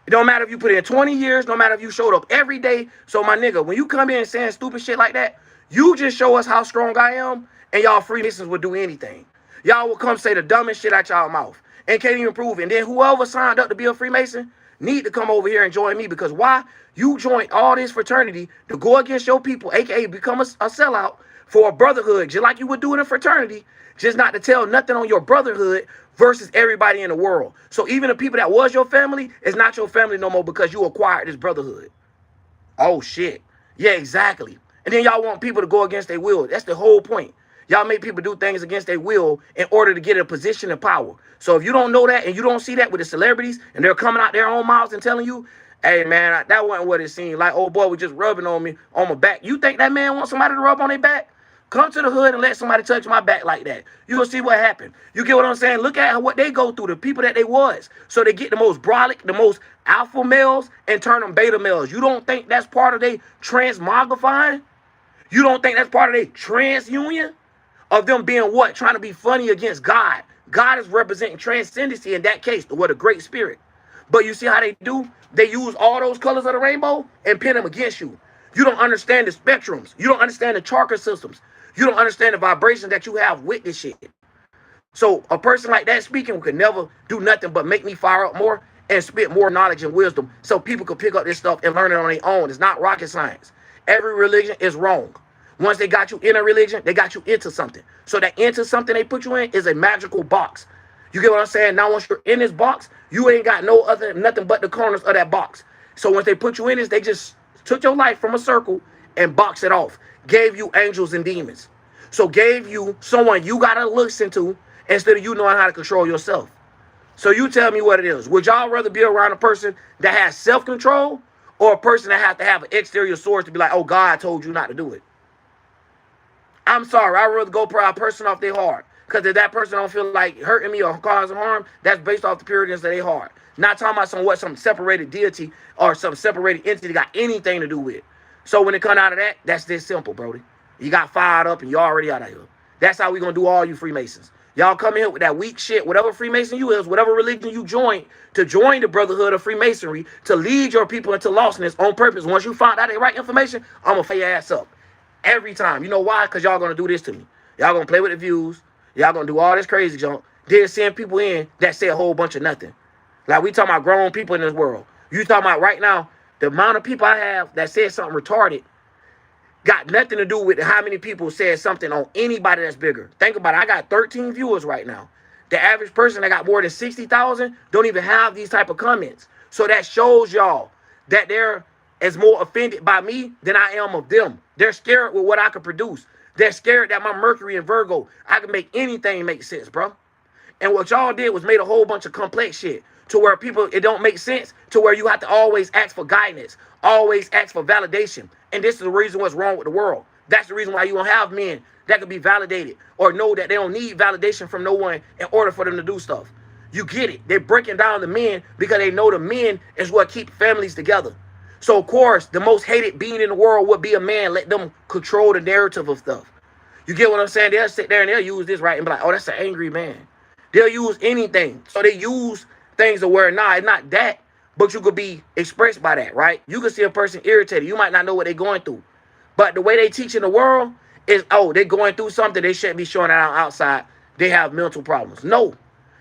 It don't matter if you put in 20 years, no matter if you showed up every day. So my nigga, when you come in saying stupid shit like that, you just show us how strong I am, and y'all Freemasons would do anything. Y'all will come say the dumbest shit out y'all mouth and can't even prove it. And then whoever signed up to be a Freemason need to come over here and join me, because why? You joined all this fraternity to go against your people, aka become a sellout for a brotherhood, just like you would do in a fraternity, just not to tell nothing on your brotherhood versus everybody in the world. So even the people that was your family is not your family no more because you acquired this brotherhood. Oh shit. Yeah, exactly. And then y'all want people to go against their will. That's the whole point. Y'all make people do things against their will in order to get a position of power. So if you don't know that and you don't see that with the celebrities and they're coming out their own mouths and telling you, hey man, that wasn't what it seemed like. Oh boy was just rubbing on me on my back. You think that man wants somebody to rub on their back? Come to the hood and let somebody touch my back like that. You gonna see what happened. You get what I'm saying? Look at what they go through, the people that they was. So they get the most brolic, the most alpha males, and turn them beta males. You don't think that's part of their transmogrifying? You don't think that's part of their transunion? Of them being what? Trying to be funny against God. God is representing transcendency in that case, what a great spirit. But you see how they do? They use all those colors of the rainbow and pin them against you. You don't understand the spectrums. You don't understand the chakra systems. You don't understand the vibrations that you have with this shit. So a person like that speaking could never do nothing but make me fire up more and spit more knowledge and wisdom so people could pick up this stuff and learn it on their own. It's not rocket science. Every religion is wrong. Once they got you in a religion, they got you into something. So that into something they put you in is a magical box. You get what I'm saying? Now once you're in this box, you ain't got nothing but the corners of that box. So once they put you in this, they just took your life from a circle and boxed it off. Gave you angels and demons. So gave you someone you got to listen to instead of you knowing how to control yourself. So you tell me what it is. Would y'all rather be around a person that has self-control or a person that has to have an exterior source to be like, oh, God told you not to do it? I'm sorry. I'd rather go pry a person off their heart. Because if that person don't feel like hurting me or causing harm, that's based off the pureness of their heart. Not talking about some separated deity or some separated entity got anything to do with. So when it come out of that, that's this simple, Brody. You got fired up and you already out of here. That's how we gonna do all you Freemasons. Y'all come in here with that weak shit, whatever Freemason you is, whatever religion you join, to join the brotherhood of Freemasonry, to lead your people into lostness on purpose. Once you find out the right information, I'm gonna fire your ass up. Every time. You know why? Because y'all gonna do this to me. Y'all gonna play with the views. Y'all gonna do all this crazy junk. Then send people in that say a whole bunch of nothing. Like we talking about grown people in this world. You talking about right now, the amount of people I have that said something retarded got nothing to do with how many people said something on anybody that's bigger. Think about it. I got 13 viewers right now. The average person that got more than 60,000 don't even have these type of comments. So that shows y'all that they're as more offended by me than I am of them. They're scared with what I can produce. They're scared that my Mercury and Virgo, I can make anything make sense, bro. And what y'all did was made a whole bunch of complex shit to where people, it don't make sense, to where you have to always ask for guidance, always ask for validation. And this is the reason what's wrong with the world. That's the reason why you don't have men that can be validated or know that they don't need validation from no one in order for them to do stuff. You get it. They're breaking down the men because they know the men is what keep families together. So, of course, the most hated being in the world would be a man. Let them control the narrative of stuff. You get what I'm saying? They'll sit there and they'll use this right and be like, oh, that's an angry man. They'll use anything. So they use things to where, nah, it's not that, but you could be expressed by that, right? You could see a person irritated. You might not know what they're going through. But the way they teach in the world is, oh, they're going through something. They shouldn't be showing it out outside. They have mental problems. No.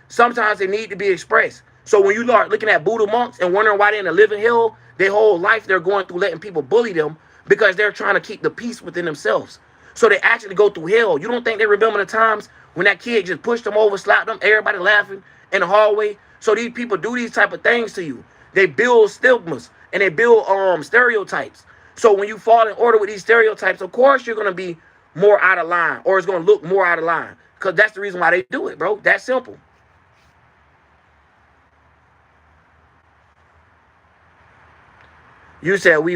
Sometimes they need to be expressed. So when you start looking at Buddha monks and wondering why they're in a living hell, their whole life they're going through letting people bully them because they're trying to keep the peace within themselves. So they actually go through hell. You don't think they remember the times when that kid just pushed them over, slapped them, everybody laughing in the hallway? So these people do these type of things to you. They build stigmas and they build stereotypes. So when you fall in order with these stereotypes, of course you're going to be more out of line, or it's gonna look more out of line. Cause that's the reason why they do it, bro. That's simple. You said we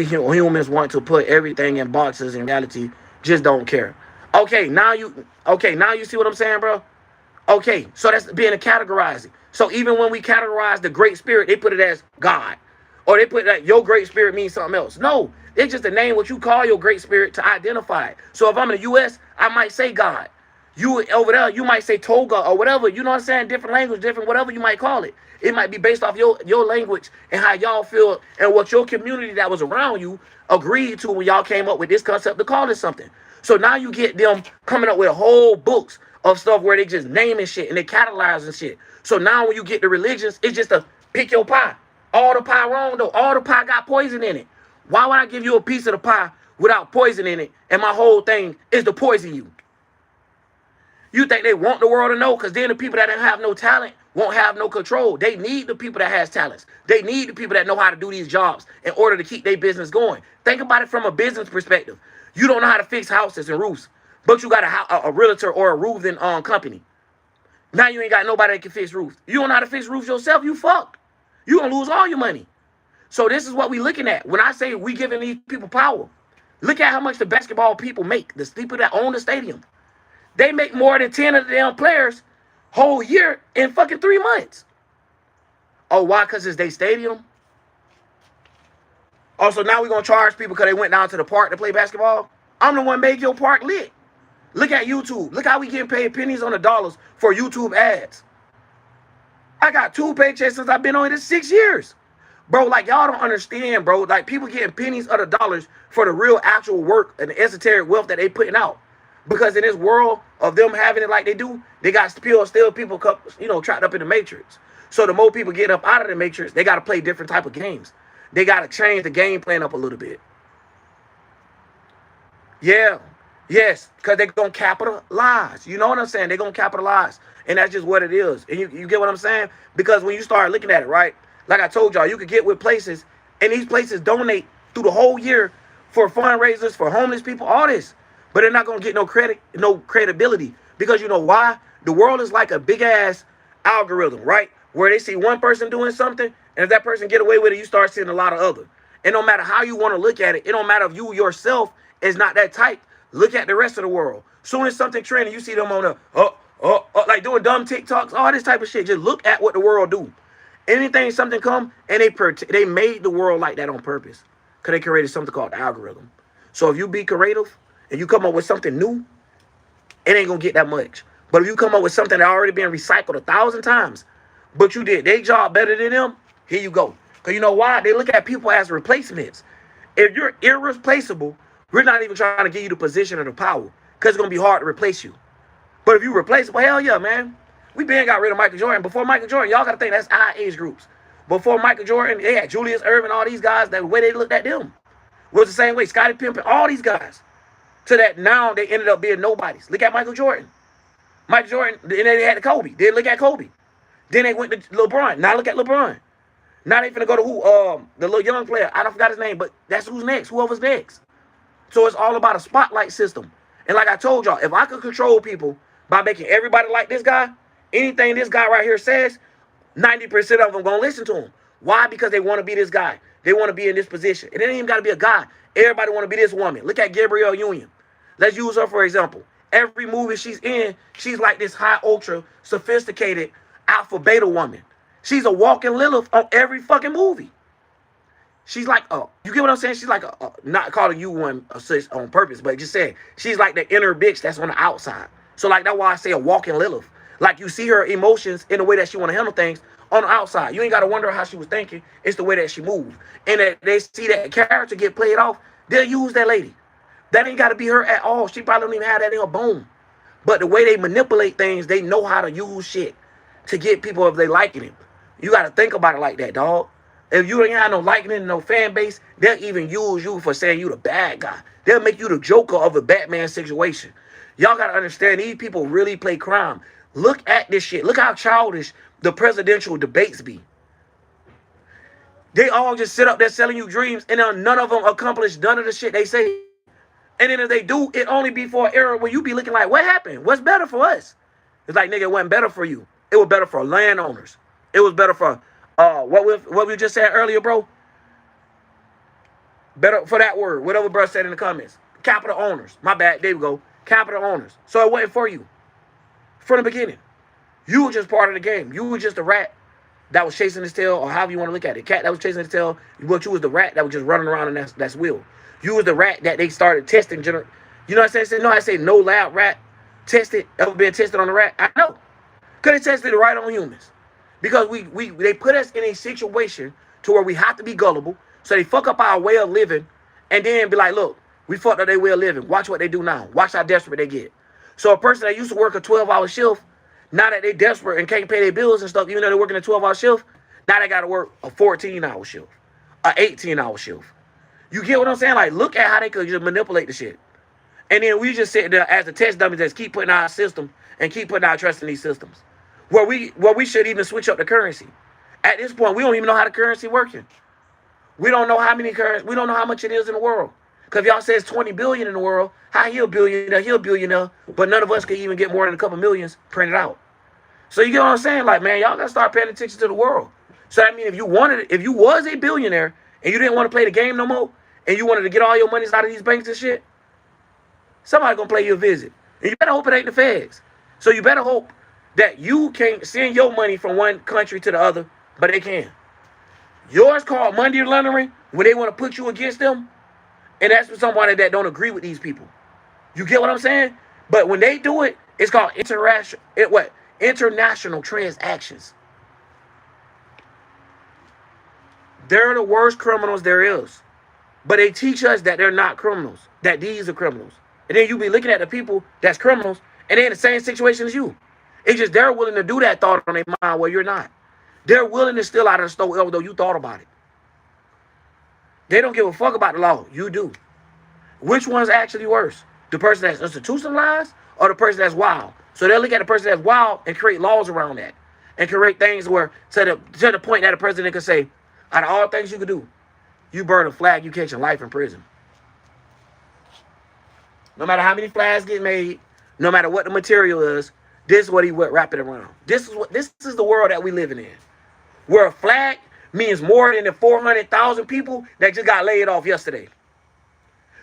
humans want to put everything in boxes. In reality, just don't care. Okay, now you see what I'm saying, bro. Okay, so that's being a categorizing. So even when we categorize the Great Spirit, they put it as God, or they put that your Great Spirit means something else. No, it's just a name what you call your Great Spirit to identify it. So if I'm in the U.S., I might say God. You over there, you might say Toga or whatever. You know what I'm saying? Different language, different whatever you might call it. It might be based off your language and how y'all feel and what your community that was around you agreed to when y'all came up with this concept to call it something. So now you get them coming up with whole books of stuff where they just naming shit and they catalyzing shit. So now when you get the religions, it's just a pick your pie. All the pie wrong though. All the pie got poison in it. Why would I give you a piece of the pie without poison in it? And my whole thing is to poison you. You think they want the world to know? Because then the people that don't have no talent won't have no control. They need the people that has talents. They need the people that know how to do these jobs in order to keep their business going. Think about it from a business perspective. You don't know how to fix houses and roofs, but you got a realtor or a roofing company. Now you ain't got nobody that can fix roofs. You don't know how to fix roofs yourself, you fucked. You gonna lose all your money. So this is what we looking at. When I say we giving these people power, look at how much the basketball people make. The people that own the stadium. They make more than 10 of the damn players whole year in fucking 3 months. Oh, why? Because it's their stadium? Also, now we're going to charge people because they went down to the park to play basketball? I'm the one made your park lit. Look at YouTube. Look how we getting paid pennies on the dollars for YouTube ads. I got 2 paychecks since I've been on it in 6 years. Bro, like, y'all don't understand, bro. Like, people getting pennies of the dollars for the real actual work and the esoteric wealth that they putting out. Because in this world of them having it like they do, they got still people, trapped up in the matrix. So the more people get up out of the matrix, they got to play different type of games. They got to change the game plan up a little bit. Yeah. Yes, because they're going to capitalize. You know what I'm saying? They're going to capitalize. And that's just what it is. And you get what I'm saying? Because when you start looking at it, right? Like I told y'all, you could get with places, and these places donate through the whole year for fundraisers, for homeless people, all this. But they're not going to get no credit, no credibility. Because you know why? The world is like a big-ass algorithm, right? Where they see one person doing something, and if that person get away with it, you start seeing a lot of other. And no matter how you want to look at it, it don't matter if you yourself is not that type. Look at the rest of the world. Soon as something trending, you see them on like doing dumb TikToks, all this type of shit. Just look at what the world do. Anything, something come, and they made the world like that on purpose. Because they created something called the algorithm. So if you be creative, and you come up with something new, it ain't gonna get that much. But if you come up with something that already been recycled 1,000 times, but you did their job better than them, here you go. Because you know why? They look at people as replacements. If you're irreplaceable, we're not even trying to give you the position or the power, because it's gonna be hard to replace you. But if you replaceable, hell yeah, man. We been got rid of Michael Jordan. Before Michael Jordan, y'all gotta think that's our age groups. Before Michael Jordan, they had Julius Erving, all these guys, the way they looked at them was the same way. Scottie Pippen, all these guys. To that now they ended up being nobodies. Look at Michael Jordan. Michael Jordan, then they had Kobe. Then look at Kobe. Then they went to LeBron. Now look at LeBron. Now they finna go to who? The little young player. I don't forgot his name, but that's who's next. Whoever's next. So it's all about a spotlight system. And like I told y'all, if I could control people by making everybody like this guy, anything this guy right here says, 90% of them gonna listen to him. Why? Because they want to be this guy. They want to be in this position. And it ain't even got to be a guy. Everybody want to be this woman. Look at Gabrielle Union. Let's use her for example. Every movie she's in, she's like this high, ultra, sophisticated alpha beta woman. She's a walking Lilith on every fucking movie. She's like, you get what I'm saying? She's like, not calling you one on purpose, but just saying, she's like the inner bitch that's on the outside. So like, that's why I say a walking Lilith. Like you see her emotions in the way that she want to handle things on the outside. You ain't got to wonder how she was thinking. It's the way that she moved. And that they see that character get played off, they'll use that lady. That ain't got to be her at all. She probably don't even have that in her bone. But the way they manipulate things, they know how to use shit to get people if they liking it. You got to think about it like that, dog. If you ain't have no liking and no fan base, they'll even use you for saying you the bad guy. They'll make you the Joker of a Batman situation. Y'all got to understand, these people really play crime. Look at this shit. Look how childish the presidential debates be. They all just sit up there selling you dreams, and none of them accomplish none of the shit they say. And then if they do, it only be for an era where you be looking like, what happened? What's better for us? It's like, nigga, it wasn't better for you. It was better for landowners. It was better for what we just said earlier, bro. Better for that word, whatever bro said in the comments. Capital owners. My bad. There we go. Capital owners. So it wasn't for you from the beginning. You were just part of the game. You were just a rat that was chasing his tail, or however you want to look at it. Cat that was chasing his tail, but you was the rat that was just running around in that's wheel. You was the rat that they started testing. You know what I'm saying? No, I say no lab rat tested, ever been tested on the rat. I know. Could have tested it right on humans. Because they put us in a situation to where we have to be gullible. So they fuck up our way of living and then be like, look, we fucked up their way of living. Watch what they do now. Watch how desperate they get. So a person that used to work a 12-hour shift, now that they desperate and can't pay their bills and stuff, even though they're working a 12-hour shift, now they got to work a 14-hour shift, a 18-hour shift. You get what I'm saying? Like, look at how they could just manipulate the shit. And then we just sit there as the test dummies that keep putting our system and keep putting our trust in these systems. Where we should even switch up the currency. At this point, we don't even know how the currency working. We don't know how many currency, we don't know how much it is in the world. Because y'all says 20 billion in the world, how he a billionaire, but none of us can even get more than a couple millions printed out. So you get what I'm saying? Like, man, y'all gotta start paying attention to the world. So I mean, if you was a billionaire and you didn't want to play the game no more, and you wanted to get all your monies out of these banks and shit, somebody gonna play you a visit. And you better hope it ain't the feds. So you better hope that you can't send your money from one country to the other, but they can. Yours called money laundering when they want to put you against them, and that's for somebody that don't agree with these people. You get what I'm saying? But when they do it, it's called international transactions. They're the worst criminals there is. But they teach us that they're not criminals, that these are criminals. And then you be looking at the people that's criminals, and they're in the same situation as you. It's just they're willing to do that thought on their mind where you're not. They're willing to steal out of the store, although you thought about it. They don't give a fuck about the law. You do. Which one's actually worse? The person that's institutionalized or the person that's wild? So they'll look at the person that's wild and create laws around that. And create things where, to the point that the president could say, out of all things you could do, you burn a flag, you catch your life in prison. No matter how many flags get made, no matter what the material is, this is what he would wrap it around. This is the world that we living in. Where a flag means more than the 400,000 people that just got laid off yesterday.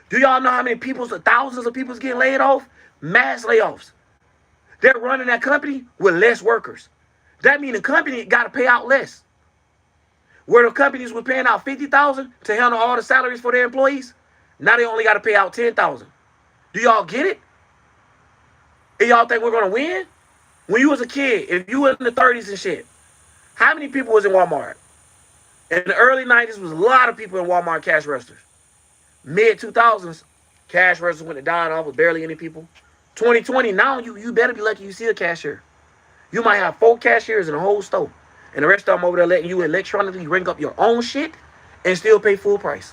Do y'all know how many thousands of people getting laid off? Mass layoffs. They're running that company with less workers. That means the company got to pay out less. Where the companies were paying out $50,000 to handle all the salaries for their employees, now they only got to pay out $10,000. Do y'all get it? And y'all think we're going to win? When you was a kid, if you was in the 30s and shit, how many people was in Walmart? In the early 90s, was a lot of people in Walmart cash registers. Mid-2000s, cash registers went to dying off with barely any people. 2020, now you better be lucky you see a cashier. You might have 4 cashiers in the whole store. And the rest of them over there letting you electronically ring up your own shit and still pay full price.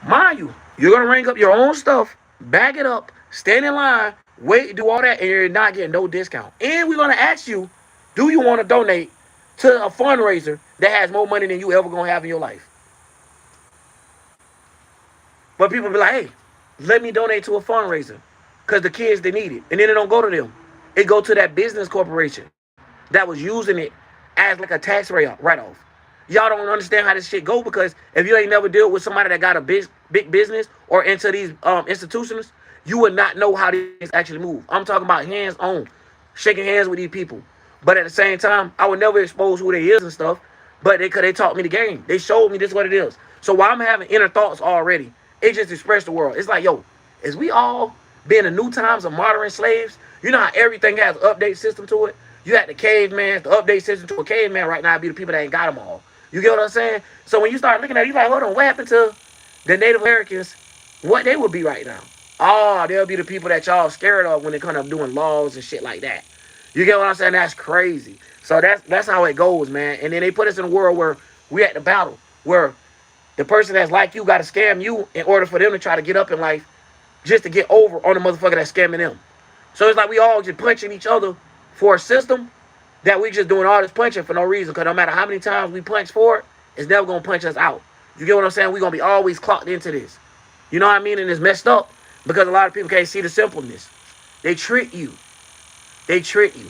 Mind you, you're going to ring up your own stuff, bag it up, stand in line, wait, do all that, and you're not getting no discount. And we're going to ask you, do you want to donate to a fundraiser that has more money than you ever going to have in your life? But people be like, hey, let me donate to a fundraiser because the kids, they need it. And then it don't go to them. It go to that business corporation that was using it as like a tax write-off. Y'all don't understand how this shit go because if you ain't never dealt with somebody that got a big business or into these institutions, you would not know how these actually move. I'm talking about hands-on, shaking hands with these people. But at the same time, I would never expose who they is and stuff, but they taught me the game. They showed me this is what it is. So while I'm having inner thoughts already, it just expressed the world. It's like, yo, is we all being in the new times of modern slaves? You know how everything has an update system to it? You had the caveman, the update system to a caveman right now be the people that ain't got them all. You get what I'm saying? So when you start looking at it, you're like, hold on, what happened to the Native Americans? What they would be right now? Oh, they'll be the people that y'all scared of when they come up doing laws and shit like that. You get what I'm saying? That's crazy. So that's how it goes, man. And then they put us in a world where we at the battle, where the person that's like you got to scam you in order for them to try to get up in life just to get over on the motherfucker that's scamming them. So it's like we all just punching each other for a system that we just doing all this punching for no reason. Because no matter how many times we punch for it, it's never going to punch us out. You get what I'm saying? We're going to be always clocked into this. You know what I mean? And it's messed up because a lot of people can't see the simpleness. They trick you. They trick you.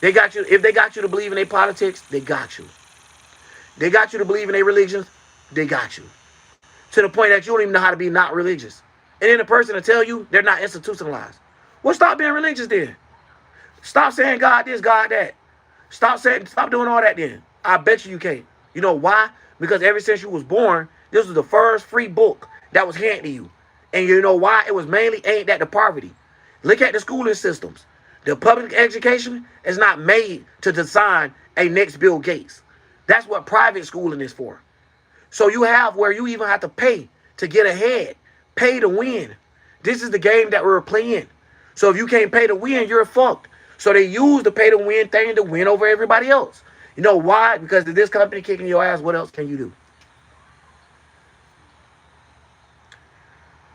They got you. If they got you to believe in their politics, they got you. They got you to believe in their religions, they got you. To the point that you don't even know how to be not religious. And then the person to tell you they're not institutionalized. Well, stop being religious then. Stop saying God this, God that. Stop doing all that then. I bet you can't. You know why? Because ever since you was born, this was the first free book that was handed to you. And you know why? It was mainly aimed at the poverty. Look at the schooling systems. The public education is not made to design a next Bill Gates. That's what private schooling is for. So you have where you even have to pay to get ahead. Pay to win. This is the game that we're playing. So if you can't pay to win, you're fucked. So they use the pay to win thing to win over everybody else. You know why? Because if this company kicking your ass, what else can you do?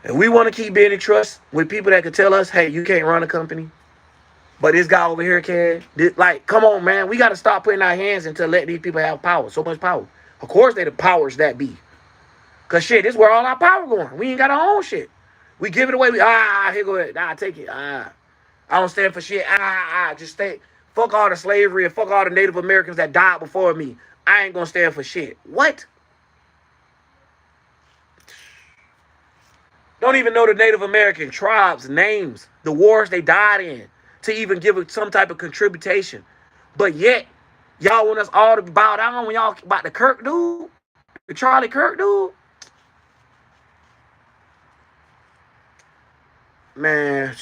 And we want to keep being in trust with people that can tell us, hey, you can't run a company. But this guy over here can. Like, come on, man. We got to stop putting our hands into letting these people have power. So much power. Of course, they the powers that be. Because, shit, this is where all our power going. We ain't got our own shit. We give it away. Here go ahead. Take it. I don't stand for shit. Just stay. Fuck all the slavery and fuck all the Native Americans that died before me. I ain't going to stand for shit. What? Don't even know the Native American tribes' names, the wars they died in, to even give it some type of contribution. But yet, y'all want us all to bow down when y'all about the Kirk dude? The Charlie Kirk dude? Man.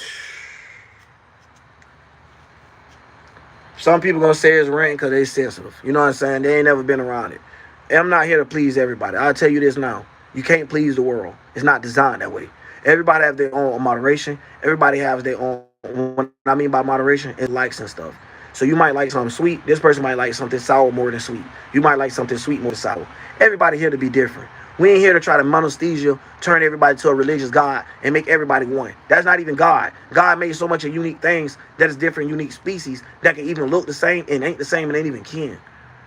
Some people gonna say it's rant because they sensitive. You know what I'm saying? They ain't never been around it. And I'm not here to please everybody. I'll tell you this now. You can't please the world. It's not designed that way. Everybody has their own moderation. Everybody has their own. What I mean by moderation is likes and stuff. So you might like something sweet. This person might like something sour more than sweet. You might like something sweet more than sour. Everybody here to be different. We ain't here to try to monotheism, turn everybody to a religious God and make everybody one. That's not even God. God made so much of unique things that is different, unique species that can even look the same and ain't the same and ain't even kin.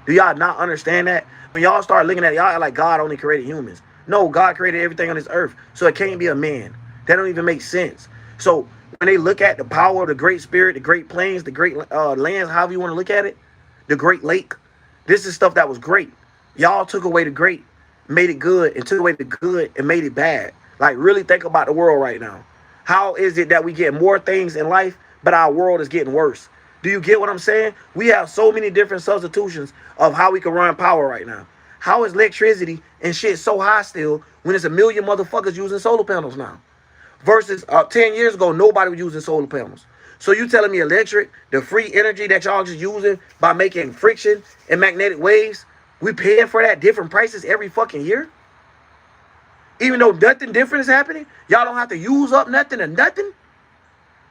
Do y'all not understand that? When y'all start looking at it, y'all like God only created humans. No, God created everything on this earth. So it can't be a man. That don't even make sense. So when they look at the power of the Great Spirit, the Great Plains, the Great lands, however you want to look at it, the Great Lake, this is stuff that was great. Y'all took away the great, made it good, and took away the good and made it bad. Like, really think about the world right now. How is it that we get more things in life, but our world is getting worse? Do you get what I'm saying? We have so many different substitutions of how we can run power right now. How is electricity and shit so high still when there's a million motherfuckers using solar panels now? Versus 10 years ago, nobody was using solar panels. So you telling me electric, the free energy that y'all just using by making friction and magnetic waves, we paying for that different prices every fucking year? Even though nothing different is happening, y'all don't have to use up nothing or nothing?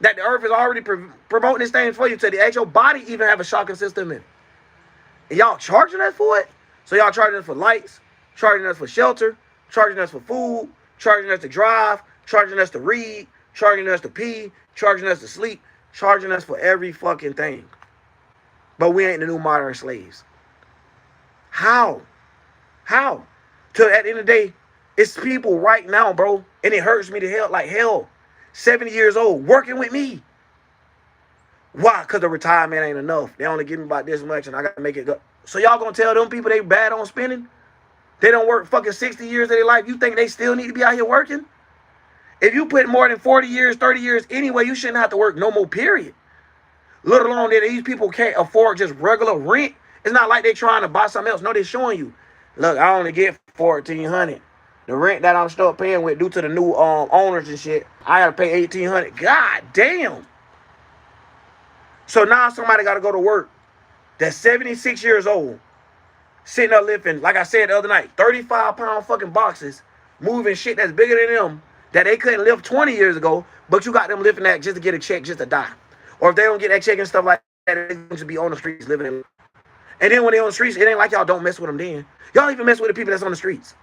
That the earth is already promoting this thing for you to the actual body even have a shocking system in it. And y'all charging us for it? So y'all charging us for lights, charging us for shelter, charging us for food, charging us to drive, charging us to read, charging us to pee, charging us to sleep, charging us for every fucking thing. But we ain't the new modern slaves. How? How? Till at the end of the day, it's people right now, bro, and it hurts me to hell like hell. 70 years old, working with me. Why? Because the retirement ain't enough. They only give me about this much and I got to make it go. So y'all going to tell them people they bad on spending? They don't work fucking 60 years of their life. You think they still need to be out here working? If you put more than 40 years, 30 years anyway, you shouldn't have to work no more, period. Let alone that these people can't afford just regular rent. It's not like they trying to buy something else. No, they're showing you. Look, I only get $1,400. The rent that I'm still paying with due to the new owners and shit, I got to pay $1,800. God damn. So now somebody got to go to work that's 76 years old, sitting up lifting, like I said the other night, 35-pound fucking boxes, moving shit that's bigger than them that they couldn't lift 20 years ago, but you got them lifting that just to get a check, just to die. Or if they don't get that check and stuff like that, they're going to be on the streets living in. And then when they're on the streets, it ain't like y'all don't mess with them then. Y'all even mess with the people that's on the streets.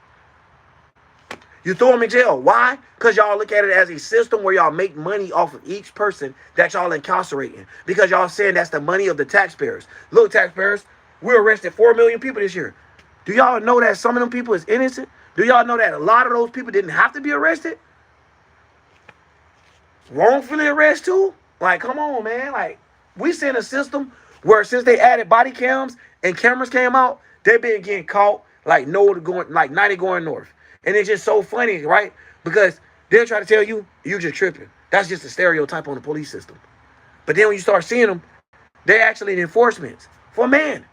You throw them in jail. Why? Because y'all look at it as a system where y'all make money off of each person that y'all incarcerating. Because y'all saying that's the money of the taxpayers. Look, taxpayers, we arrested 4 million people this year. Do y'all know that some of them people is innocent? Do y'all know that a lot of those people didn't have to be arrested? Wrongfully arrested too? Like, come on, man. Like, we see in a system where since they added body cams and cameras came out, they've been getting caught like going like 90 going north. And it's just so funny, right? Because they'll try to tell you, you just tripping. That's just a stereotype on the police system. But then when you start seeing them, they're actually the enforcements for man.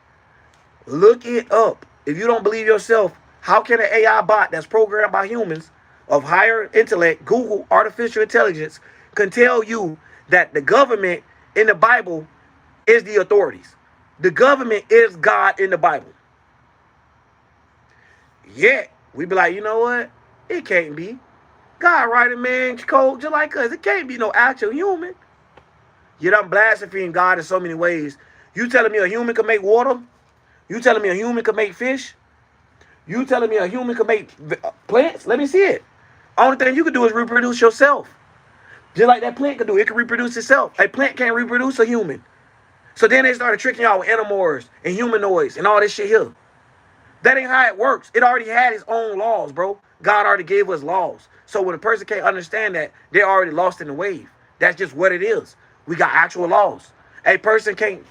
Look it up. If you don't believe yourself, how can an AI bot that's programmed by humans of higher intellect, Google artificial intelligence, can tell you that the government in the Bible is the authorities? The government is God in the Bible. Yet, we be like, you know what? It can't be. God writing man code just like us. It can't be no actual human. You done blaspheme God in so many ways. You telling me a human can make water? You telling me a human can make fish? You telling me a human can make plants? Let me see it. Only thing you can do is reproduce yourself. Just like that plant can do. It can reproduce itself. A plant can't reproduce a human. So then they started tricking y'all with animorphs and humanoids and all this shit here. That ain't how it works. It already had its own laws, bro. God already gave us laws. So when a person can't understand that, they're already lost in the wave. That's just what it is. We got actual laws. A person can't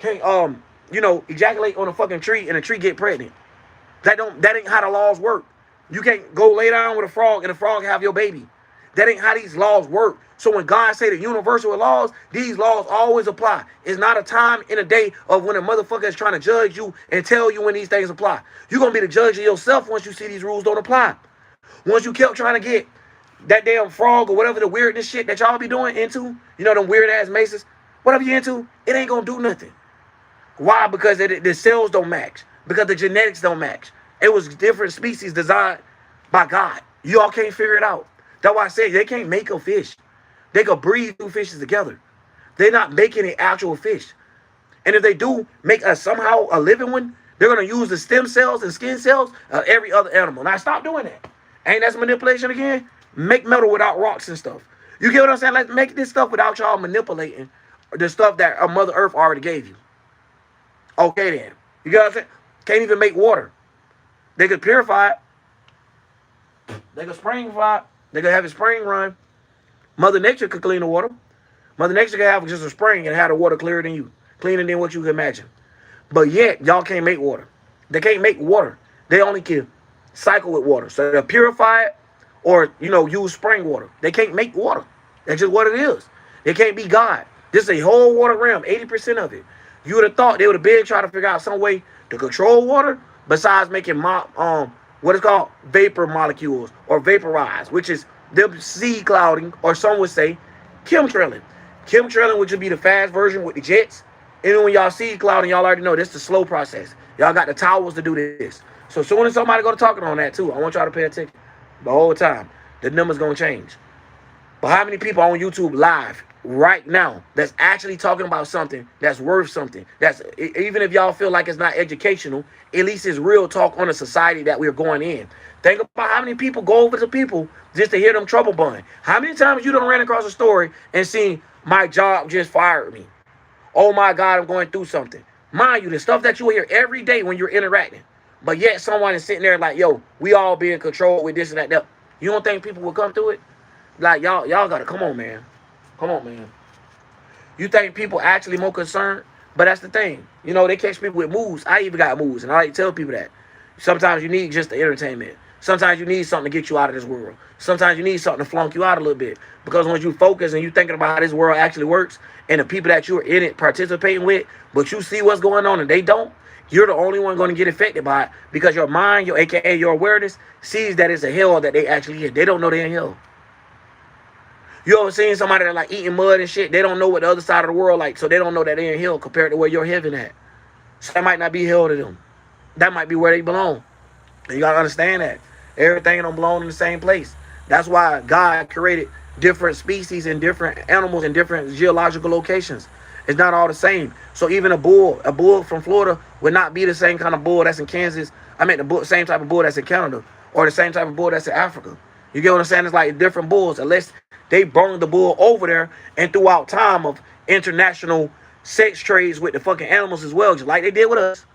ejaculate on a fucking tree and a tree get pregnant. That ain't how the laws work. You can't go lay down with a frog and a frog have your baby. That ain't how these laws work. So when God say the universal laws, these laws always apply. It's not a time in a day of when a motherfucker is trying to judge you and tell you when these things apply. You're going to be the judge of yourself once you see these rules don't apply. Once you kept trying to get that damn frog or whatever the weirdness shit that y'all be doing into, you know, them weird ass maces, whatever you into, it ain't going to do nothing. Why? Because the cells don't match. Because the genetics don't match. It was different species designed by God. You all can't figure it out. That's why I say they can't make a fish. They could breed two fishes together. They're not making an actual fish. And if they do make somehow a living one, they're going to use the stem cells and skin cells of every other animal. Now, stop doing that. Ain't that manipulation again? Make metal without rocks and stuff. You get what I'm saying? Let's make this stuff without y'all manipulating the stuff that a Mother Earth already gave you. Okay, then. You get what I'm saying? Can't even make water. They could purify it. They could springify it. They could have a spring run. Mother Nature could clean the water. Mother Nature could have just a spring and have the water clearer than you. Cleaner than what you can imagine. But yet, y'all can't make water. They can't make water. They only can cycle with water. So they'll purify it or, use spring water. They can't make water. That's just what it is. They can't be God. This is a whole water realm, 80% of it. You would have thought they would have been trying to figure out some way to control water besides making what is called vapor molecules or vaporize, which is them seed clouding, or some would say chemtrailing. Chemtrailing, which would be the fast version with the jets. And then when y'all seed clouding, y'all already know this is the slow process. Y'all got the towers to do this. So as soon as somebody go to talking on that too, I want y'all to pay attention the whole time. The number's gonna change. But how many people on YouTube live right now that's actually talking about something that's worth something? That's, even if y'all feel like it's not educational, at least it's real talk on the society that we're going in. Think about how many people go over to people just to hear them trouble bun. How many times you done ran across a story and seen my job just fired me? Oh my God, I'm going through something. Mind you, the stuff that you hear every day when you're interacting. But yet someone is sitting there like, yo, we all being controlled with this and that. You don't think people will come through it? Like, y'all gotta, come on, man. Come on, man. You think people actually more concerned? But that's the thing. They catch people with moves. I even got moves, and I like to tell people that. Sometimes you need just the entertainment. Sometimes you need something to get you out of this world. Sometimes you need something to flunk you out a little bit. Because once you focus and you thinking about how this world actually works, and the people that you're in it participating with, but you see what's going on and they don't, you're the only one going to get affected by it because your mind, your AKA your awareness, sees that it's a hell that they actually in. They don't know they're in hell. You ever seen somebody that like eating mud and shit? They don't know what the other side of the world like, so they don't know that they're in hell compared to where your heaven at. So that might not be hell to them. That might be where they belong. And you got to understand that. Everything don't belong in the same place. That's why God created different species and different animals in different geological locations. It's not all the same. So even a bull from Florida would not be the same kind of bull that's in Kansas. I mean, the same type of bull that's in Canada or the same type of bull that's in Africa. You get what I'm saying? It's like different bulls, unless they burned the bull over there and throughout time of international sex trades with the fucking animals as well, just like they did with us.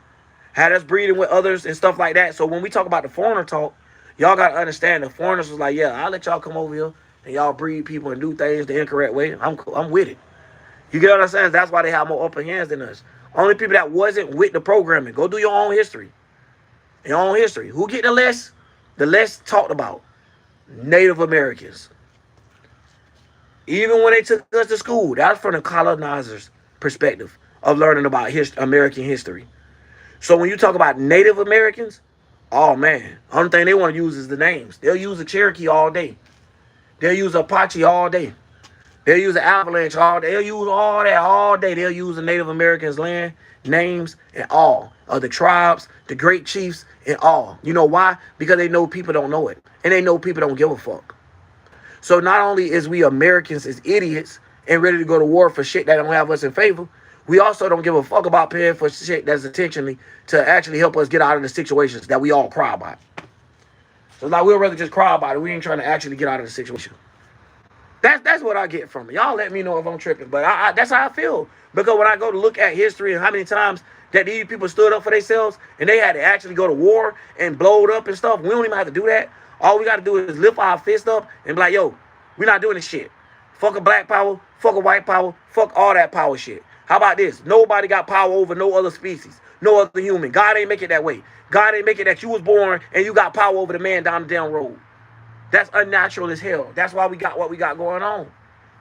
Had us breeding with others and stuff like that. So when we talk about the foreigner talk, Y'all got to understand the foreigners was like, yeah, I'll let y'all come over here and y'all breed people and do things the incorrect way. I'm cool. I'm with it. You get what I'm saying? That's why they have more upper hands than us. Only people that wasn't with the programming. Go do your own history. Your own history. Who get the less? The less talked about. Native Americans. Even when they took us to school, that's from the colonizers' perspective of learning about American history. So when you talk about Native Americans, oh man, only thing they want to use is the names. They'll use the Cherokee all day. They'll use Apache all day. They'll use the Avalanche all day. They'll use all that all day. They'll use the Native Americans' land, names, and all of the tribes, the great chiefs, and all. You know why? Because they know people don't know it. And they know people don't give a fuck. So not only is we Americans as idiots and ready to go to war for shit that don't have us in favor, we also don't give a fuck about paying for shit that's intentionally to actually help us get out of the situations that we all cry about. So like we'll rather just cry about it. We ain't trying to actually get out of the situation. That's what I get from it. Y'all let me know if I'm tripping, but that's how I feel. Because when I go to look at history and how many times that these people stood up for themselves and they had to actually go to war and blow it up and stuff, we don't even have to do that. All we got to do is lift our fist up and be like, yo, we're not doing this shit. Fuck a black power, fuck a white power, fuck all that power shit. How about this? Nobody got power over no other species, no other human. God ain't make it that way. God ain't make it that you was born and you got power over the man down the damn road. That's unnatural as hell. That's why we got what we got going on.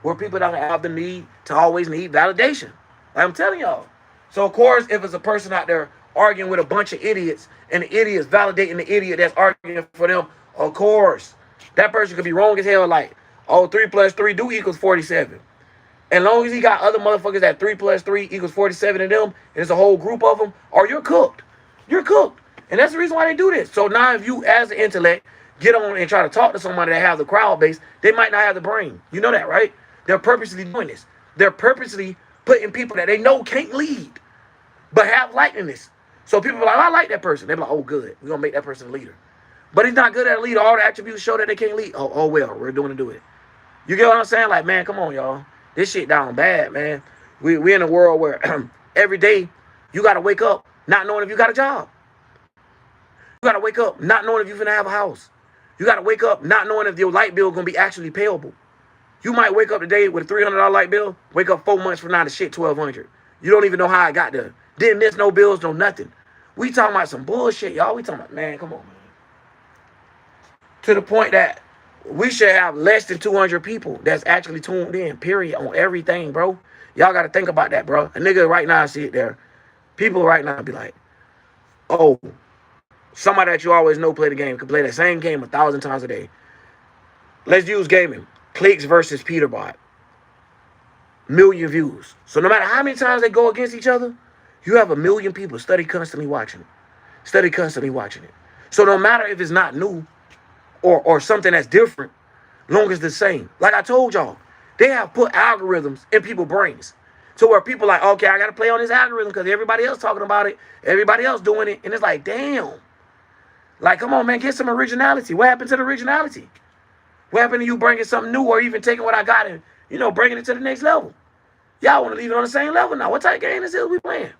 Where people don't have the need to always need validation. Like I'm telling y'all. So, of course, if it's a person out there arguing with a bunch of idiots and the idiot's validating the idiot that's arguing for them, of course, that person could be wrong as hell. Like, oh, 3 plus 3 do equals 47. And long as he got other motherfuckers that 3 plus 3 equals 47 in them, and it's a whole group of them, or you're cooked. You're cooked. And that's the reason why they do this. So now if you, as an intellect, get on and try to talk to somebody that have the crowd base, they might not have the brain. You know that, right? They're purposely doing this. They're purposely putting people that they know can't lead, but have likeness. So people are like, I like that person. They're like, oh, good. We're going to make that person a leader. But he's not good at a leader. All the attributes show that they can't lead. Oh, well, we're doing to do it. You get what I'm saying? Like, man, come on, y'all. This shit down bad, man. We in a world where every day you got to wake up not knowing if you got a job. You got to wake up not knowing if you're going to have a house. You got to wake up not knowing if your light bill going to be actually payable. You might wake up today with a $300 light bill, wake up 4 months from now to shit $1,200. You don't even know how I got there. Didn't miss no bills, no nothing. We talking about some bullshit, y'all. We talking about, man, come on, man. To the point that we should have less than 200 people that's actually tuned in, period, on everything, bro. Y'all got to think about that, bro. A nigga right now see it there. People right now be like, oh, somebody that you always know play the game, can play that same game 1,000 times a day. Let's use gaming. Clicks versus Peterbot. Million views. So no matter how many times they go against each other, you have 1 million people constantly watching it. Study constantly watching it. So no matter if it's not new or something that's different, long as it's the same. Like I told y'all, they have put algorithms in people's brains. To where people like, okay, I got to play on this algorithm because everybody else talking about it. Everybody else doing it. And it's like, damn. Like, come on, man, get some originality. What happened to the originality? What happened to you bringing something new or even taking what I got and, bringing it to the next level? Y'all want to leave it on the same level now. What type of game is this we playing?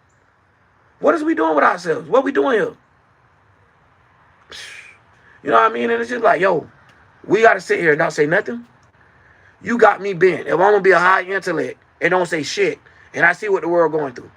What is we doing with ourselves? What we doing here? You know what I mean? And it's just like, yo, we got to sit here and not say nothing. You got me bent. If I'm going to be a high intellect and don't say shit, and I see what the world going through,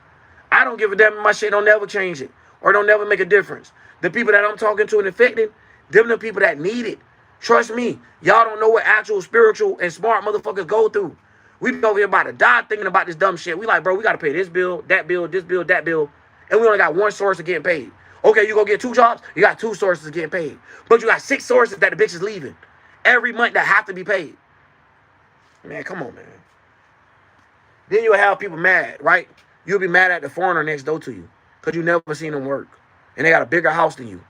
I don't give a damn if my shit don't never change it or don't never make a difference. The people that I'm talking to and affecting, them the people that need it. Trust me, y'all don't know what actual spiritual and smart motherfuckers go through. We be over here about to die thinking about this dumb shit. We like, bro, we got to pay this bill, that bill, this bill, that bill, and we only got one source of getting paid. Okay, you go get 2 jobs, you got 2 sources of getting paid. But you got 6 sources that the bitch is leaving every month that have to be paid. Man, come on, man. Then you'll have people mad, right? You'll be mad at the foreigner next door to you because you never seen them work. And they got a bigger house than you.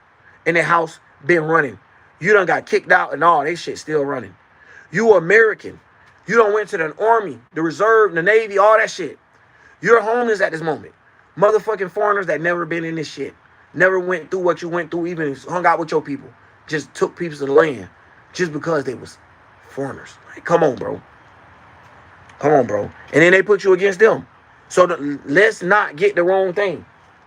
And their house been running. You done got kicked out and all. They shit still running. You American. You done went to the army, the reserve, the navy, all that shit. You're homeless at this moment. Motherfucking foreigners that never been in this shit. Never went through what you went through, even hung out with your people. Just took pieces of the land just because they was foreigners. Like, come on, bro. Come on, bro. And then they put you against them. So let's not get the wrong thing.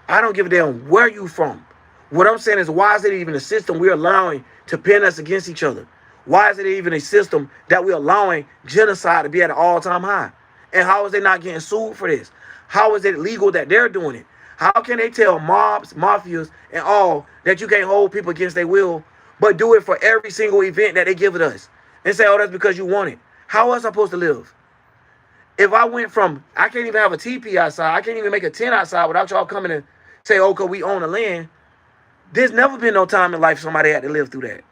I don't give a damn where you from, What I'm saying is, why is it even a system we're allowing to pin us against each other? Why is it even a system that we're allowing genocide to be at an all-time high? And how is they not getting sued for this? How is it legal that they're doing it? How can they tell mobs, mafias, and all that you can't hold people against their will, but do it for every single event that they give it us? And say, oh, that's because you want it. How else am I supposed to live? If I went from, I can't even have a TP outside, I can't even make a tent outside without y'all coming and say, oh, because we own the land. There's never been no time in life somebody had to live through that.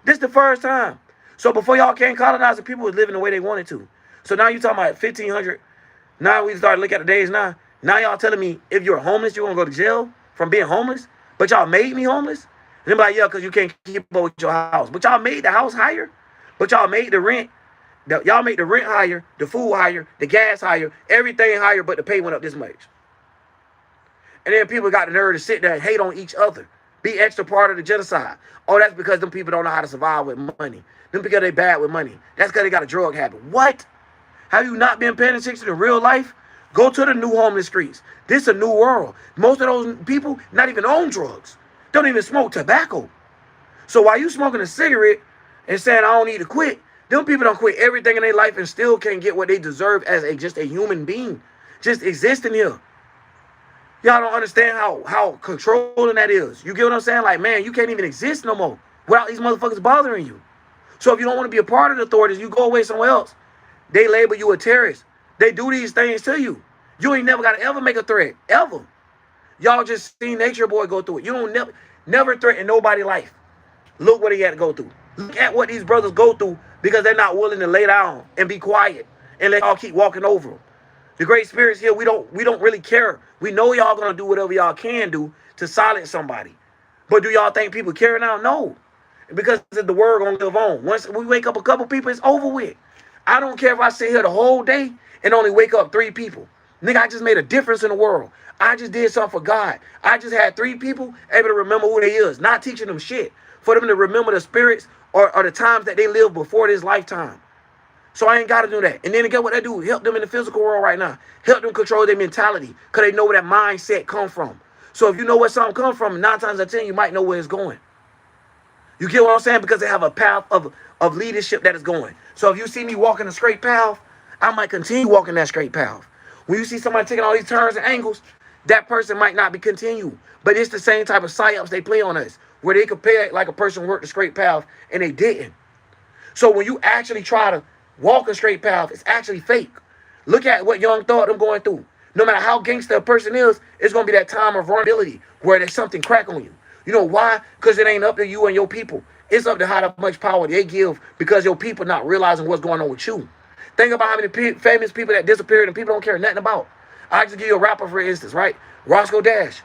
This the first time. So before y'all came colonizing, people was living the way they wanted to. So now you talking about 1500. Now we start to look at the days now. Now y'all telling me if you're homeless, you're going to go to jail from being homeless? But y'all made me homeless? And they're like, yeah, because you can't keep up with your house. But y'all made the house higher? But y'all made the rent. Y'all made the rent higher, the food higher, the gas higher, everything higher, but the pay went up this much. And then people got the nerve to sit there and hate on each other. Be extra part of the genocide. Oh, that's because them people don't know how to survive with money. Them because they bad with money. That's because they got a drug habit. What? Have you not been paying attention to real life? Go to the new homeless streets. This is a new world. Most of those people not even own drugs. Don't even smoke tobacco. So while you smoking a cigarette and saying I don't need to quit, them people don't quit everything in their life and still can't get what they deserve as just a human being. Just existing here. Y'all don't understand how controlling that is. You get what I'm saying? Like, man, you can't even exist no more without these motherfuckers bothering you. So if you don't want to be a part of the authorities, you go away somewhere else. They label you a terrorist. They do these things to you. You ain't never got to ever make a threat. Ever. Y'all just seen Nature Boy go through it. You don't never threaten nobody's life. Look what he had to go through. Look at what these brothers go through because they're not willing to lay down and be quiet and let y'all keep walking over them. The great spirits here, we don't really care. We know y'all gonna do whatever y'all can do to silence somebody. But do y'all think people care now? No. Because the word gonna live on. Once we wake up a couple people, it's over with. I don't care if I sit here the whole day and only wake up 3 people. Nigga, I just made a difference in the world. I just did something for God. I just had 3 people able to remember who they is, not teaching them shit. For them to remember the spirits or the times that they lived before this lifetime. So I ain't got to do that. And then again, what I do, help them in the physical world right now. Help them control their mentality because they know where that mindset come from. So if you know where something comes from, 9 times out of 10, you might know where it's going. You get what I'm saying? Because they have a path of leadership that is going. So if you see me walking a straight path, I might continue walking that straight path. When you see somebody taking all these turns and angles, that person might not be continue. But it's the same type of psyops they play on us, where they compare it like a person worked the straight path and they didn't. So when you actually try to walk a straight path, it's actually fake. Look at what Young Thought I'm going through. No matter how gangster a person is, it's going to be that time of vulnerability where there's something crack on you. You know why? Because it ain't up to you and your people. It's up to how much power they give because your people not realizing what's going on with you. Think about how many famous people that disappeared and people don't care nothing about. I just give you a rapper, for instance, right? Roscoe Dash.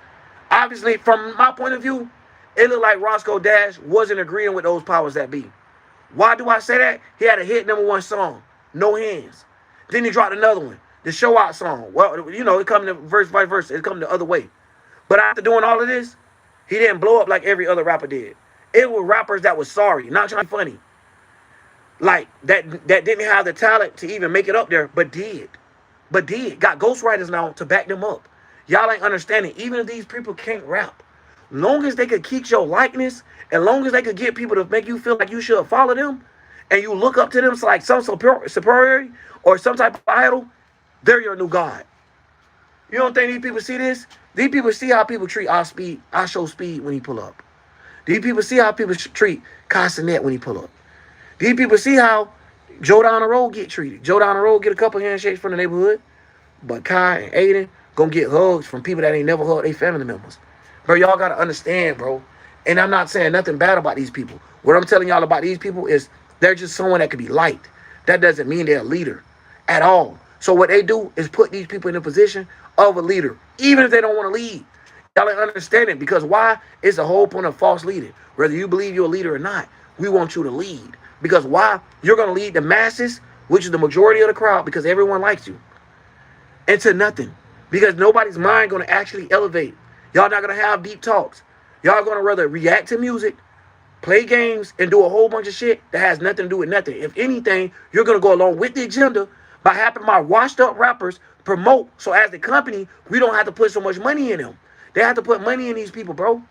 Obviously, from my point of view, it looked like Roscoe Dash wasn't agreeing with those powers that be. Why do I say that? He had a hit #1 song, No Hands. Then he dropped another one, the Show Out song. Well, you know, it come to verse by verse. It come the other way. But after doing all of this, he didn't blow up like every other rapper did. It was rappers that was sorry, not trying to be funny. Like, that didn't have the talent to even make it up there, but did. Got ghostwriters now to back them up. Y'all ain't understanding. Even if these people can't rap, long as they could keep your likeness, and long as they could get people to make you feel like you should follow them, and you look up to them like some superiority or some type of idol, they're your new God. You don't think these people see this? These people see how people treat I Show Speed when he pull up. These people see how people treat Castanet when he pull up. These people see how Joe down the road get treated. Joe down the road get a couple handshakes from the neighborhood, but Kai and Aiden gonna get hugs from people that ain't never hugged their family members. Bro, y'all gotta understand, bro. And I'm not saying nothing bad about these people. What I'm telling y'all about these people is they're just someone that can be liked. That doesn't mean they're a leader at all. So what they do is put these people in a position of a leader, even if they don't want to lead. Y'all ain't understanding because why? It's the whole point of false leading. Whether you believe you're a leader or not, we want you to lead. Because why? You're going to lead the masses, which is the majority of the crowd, because everyone likes you, into nothing. Because nobody's mind going to actually elevate. Y'all not going to have deep talks. Y'all going to rather react to music, play games, and do a whole bunch of shit that has nothing to do with nothing. If anything, you're going to go along with the agenda by having my washed up rappers promote. So as the company, we don't have to put so much money in them. They have to put money in these people, bro.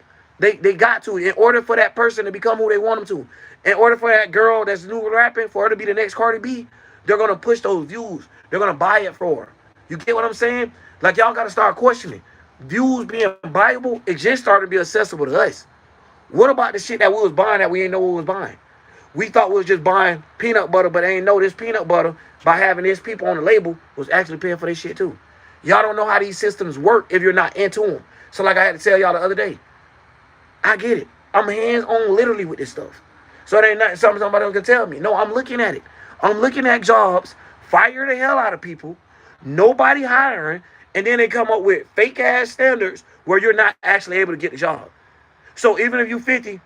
They got to. In order for that person to become who they want them to. In order for that girl that's new rapping, for her to be the next Cardi B, they're going to push those views. They're going to buy it for her. You get what I'm saying? Like, y'all got to start questioning. Views being buyable, it just started to be accessible to us. What about the shit that we was buying that we ain't know we was buying? We thought we was just buying peanut butter, but ain't know this peanut butter, by having this people on the label, was actually paying for this shit too. Y'all don't know how these systems work if you're not into them. So like I had to tell y'all the other day, I get it. I'm hands-on literally with this stuff. So it ain't nothing somebody else can tell me. No, I'm looking at it. I'm looking at jobs, fire the hell out of people, nobody hiring, and then they come up with fake-ass standards where you're not actually able to get the job. So even if you're 50,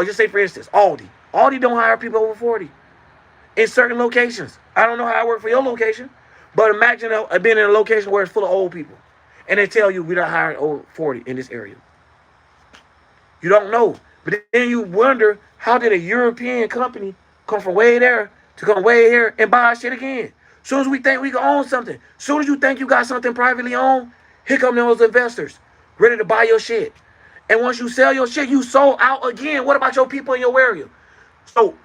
just say for instance, Aldi. Aldi don't hire people over 40 in certain locations. I don't know how it works for your location, but imagine being in a location where it's full of old people, and they tell you we don't hire over 40 in this area. You don't know. But then you wonder, how did a European company come from way there to come way here and buy our shit again? As soon as we think we can own something, as soon as you think you got something privately owned, here come those investors ready to buy your shit. And once you sell your shit, you sold out again. What about your people in your area? So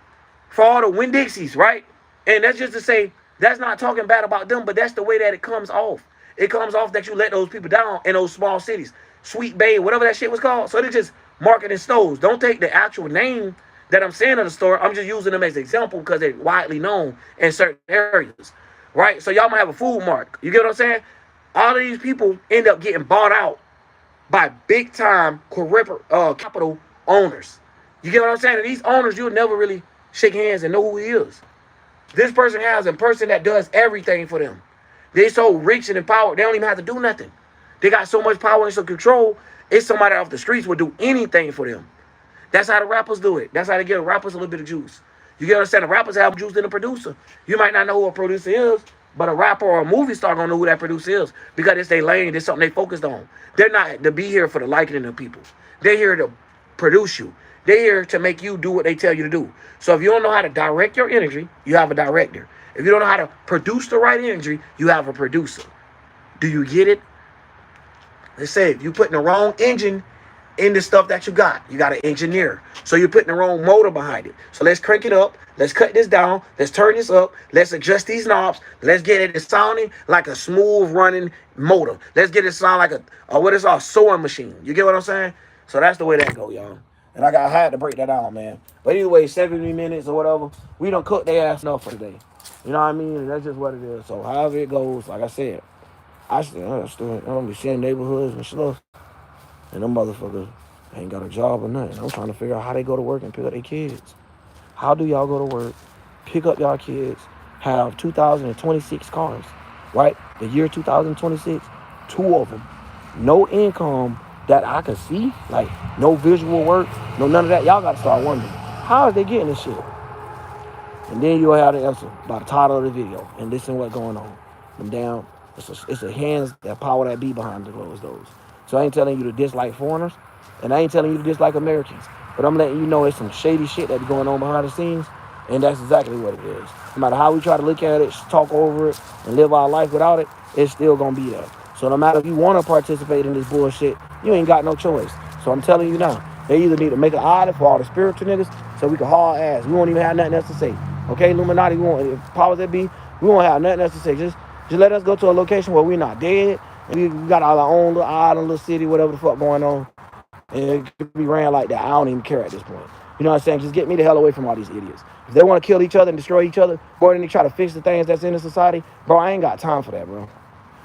for all the Winn-Dixies, right? And that's just to say, that's not talking bad about them, but that's the way that it comes off. It comes off that you let those people down in those small cities. Sweet Bay, whatever that shit was called. So they just marketing stores. Don't take the actual name that I'm saying of the store. I'm just using them as an example because they're widely known in certain areas, right? So y'all might have a food mart. You get what I'm saying? All of these people end up getting bought out by big time capital owners. You get what I'm saying? And these owners, you'll never really shake hands and know who he is. This person has a person that does everything for them. They so rich and empowered, they don't even have to do nothing. They got so much power and some control, it's somebody off the streets would do anything for them. That's how the rappers do it. That's how they give rappers a little bit of juice. You get what I'm saying? The rappers have juice than a producer. You might not know who a producer is, but a rapper or a movie star gonna know who that producer is because it's their lane, it's something they focused on. They're not to be here for the liking of people. They're here to produce you. They're here to make you do what they tell you to do. So if you don't know how to direct your energy, you have a director. If you don't know how to produce the right energy, you have a producer. Do you get it? Let's say if you're putting the wrong engine in the stuff that you got an engineer. So you're putting the wrong motor behind it. So let's crank it up. Let's cut this down. Let's turn this up. Let's adjust these knobs. Let's get it sounding like a smooth running motor. Let's get it sound like a sewing machine. You get what I'm saying? So that's the way that go, y'all. And I had to break that down, man. But either way, 70 minutes or whatever, we done cooked their ass enough for today. You know what I mean? And that's just what it is. So however it goes, like I said, I'm be seeing neighborhoods and stuff. And them motherfuckers ain't got a job or nothing. I'm trying to figure out how they go to work and pick up their kids. How do y'all go to work, pick up y'all kids, have 2026 cars, right? The year 2026, 2 of them. No income that I can see, like no visual work, no none of that. Y'all got to start wondering, how is they getting this shit? And then you'll have the answer by the title of the video and listen what's going on. Them down, it's a hands that power that be behind those. So I ain't telling you to dislike foreigners, and I ain't telling you to dislike Americans, but I'm letting you know it's some shady shit that's going on behind the scenes, and that's exactly what it is. No matter how we try to look at it, talk over it, and live our life without it, it's still gonna be there. So no matter if you want to participate in this bullshit, you ain't got no choice. So I'm telling you now, they either need to make an audit for all the spiritual niggas so we can haul ass. We won't even have nothing else to say. Okay, Illuminati, if powers that be, we won't have nothing else to say. Just let us go to a location where we're not dead, and we got our own little island, little city, whatever the fuck going on, and it could be ran like that. I don't even care at this point. You know what I'm saying? Just get me the hell away from all these idiots. If they want to kill each other and destroy each other more than they try to fix the things that's in the society, bro, I ain't got time for that, bro.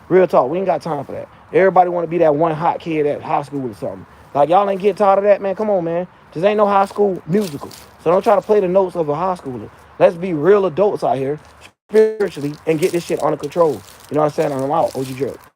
Real talk, we ain't got time for that. Everybody want to be that one hot kid at high school or something. Like, y'all ain't get tired of that, man. Come on, man. This ain't no high school musical. So don't try to play the notes of a high schooler. Let's be real adults out here, spiritually, and get this shit under control. You know what I'm saying? I'm out. OG Jerk.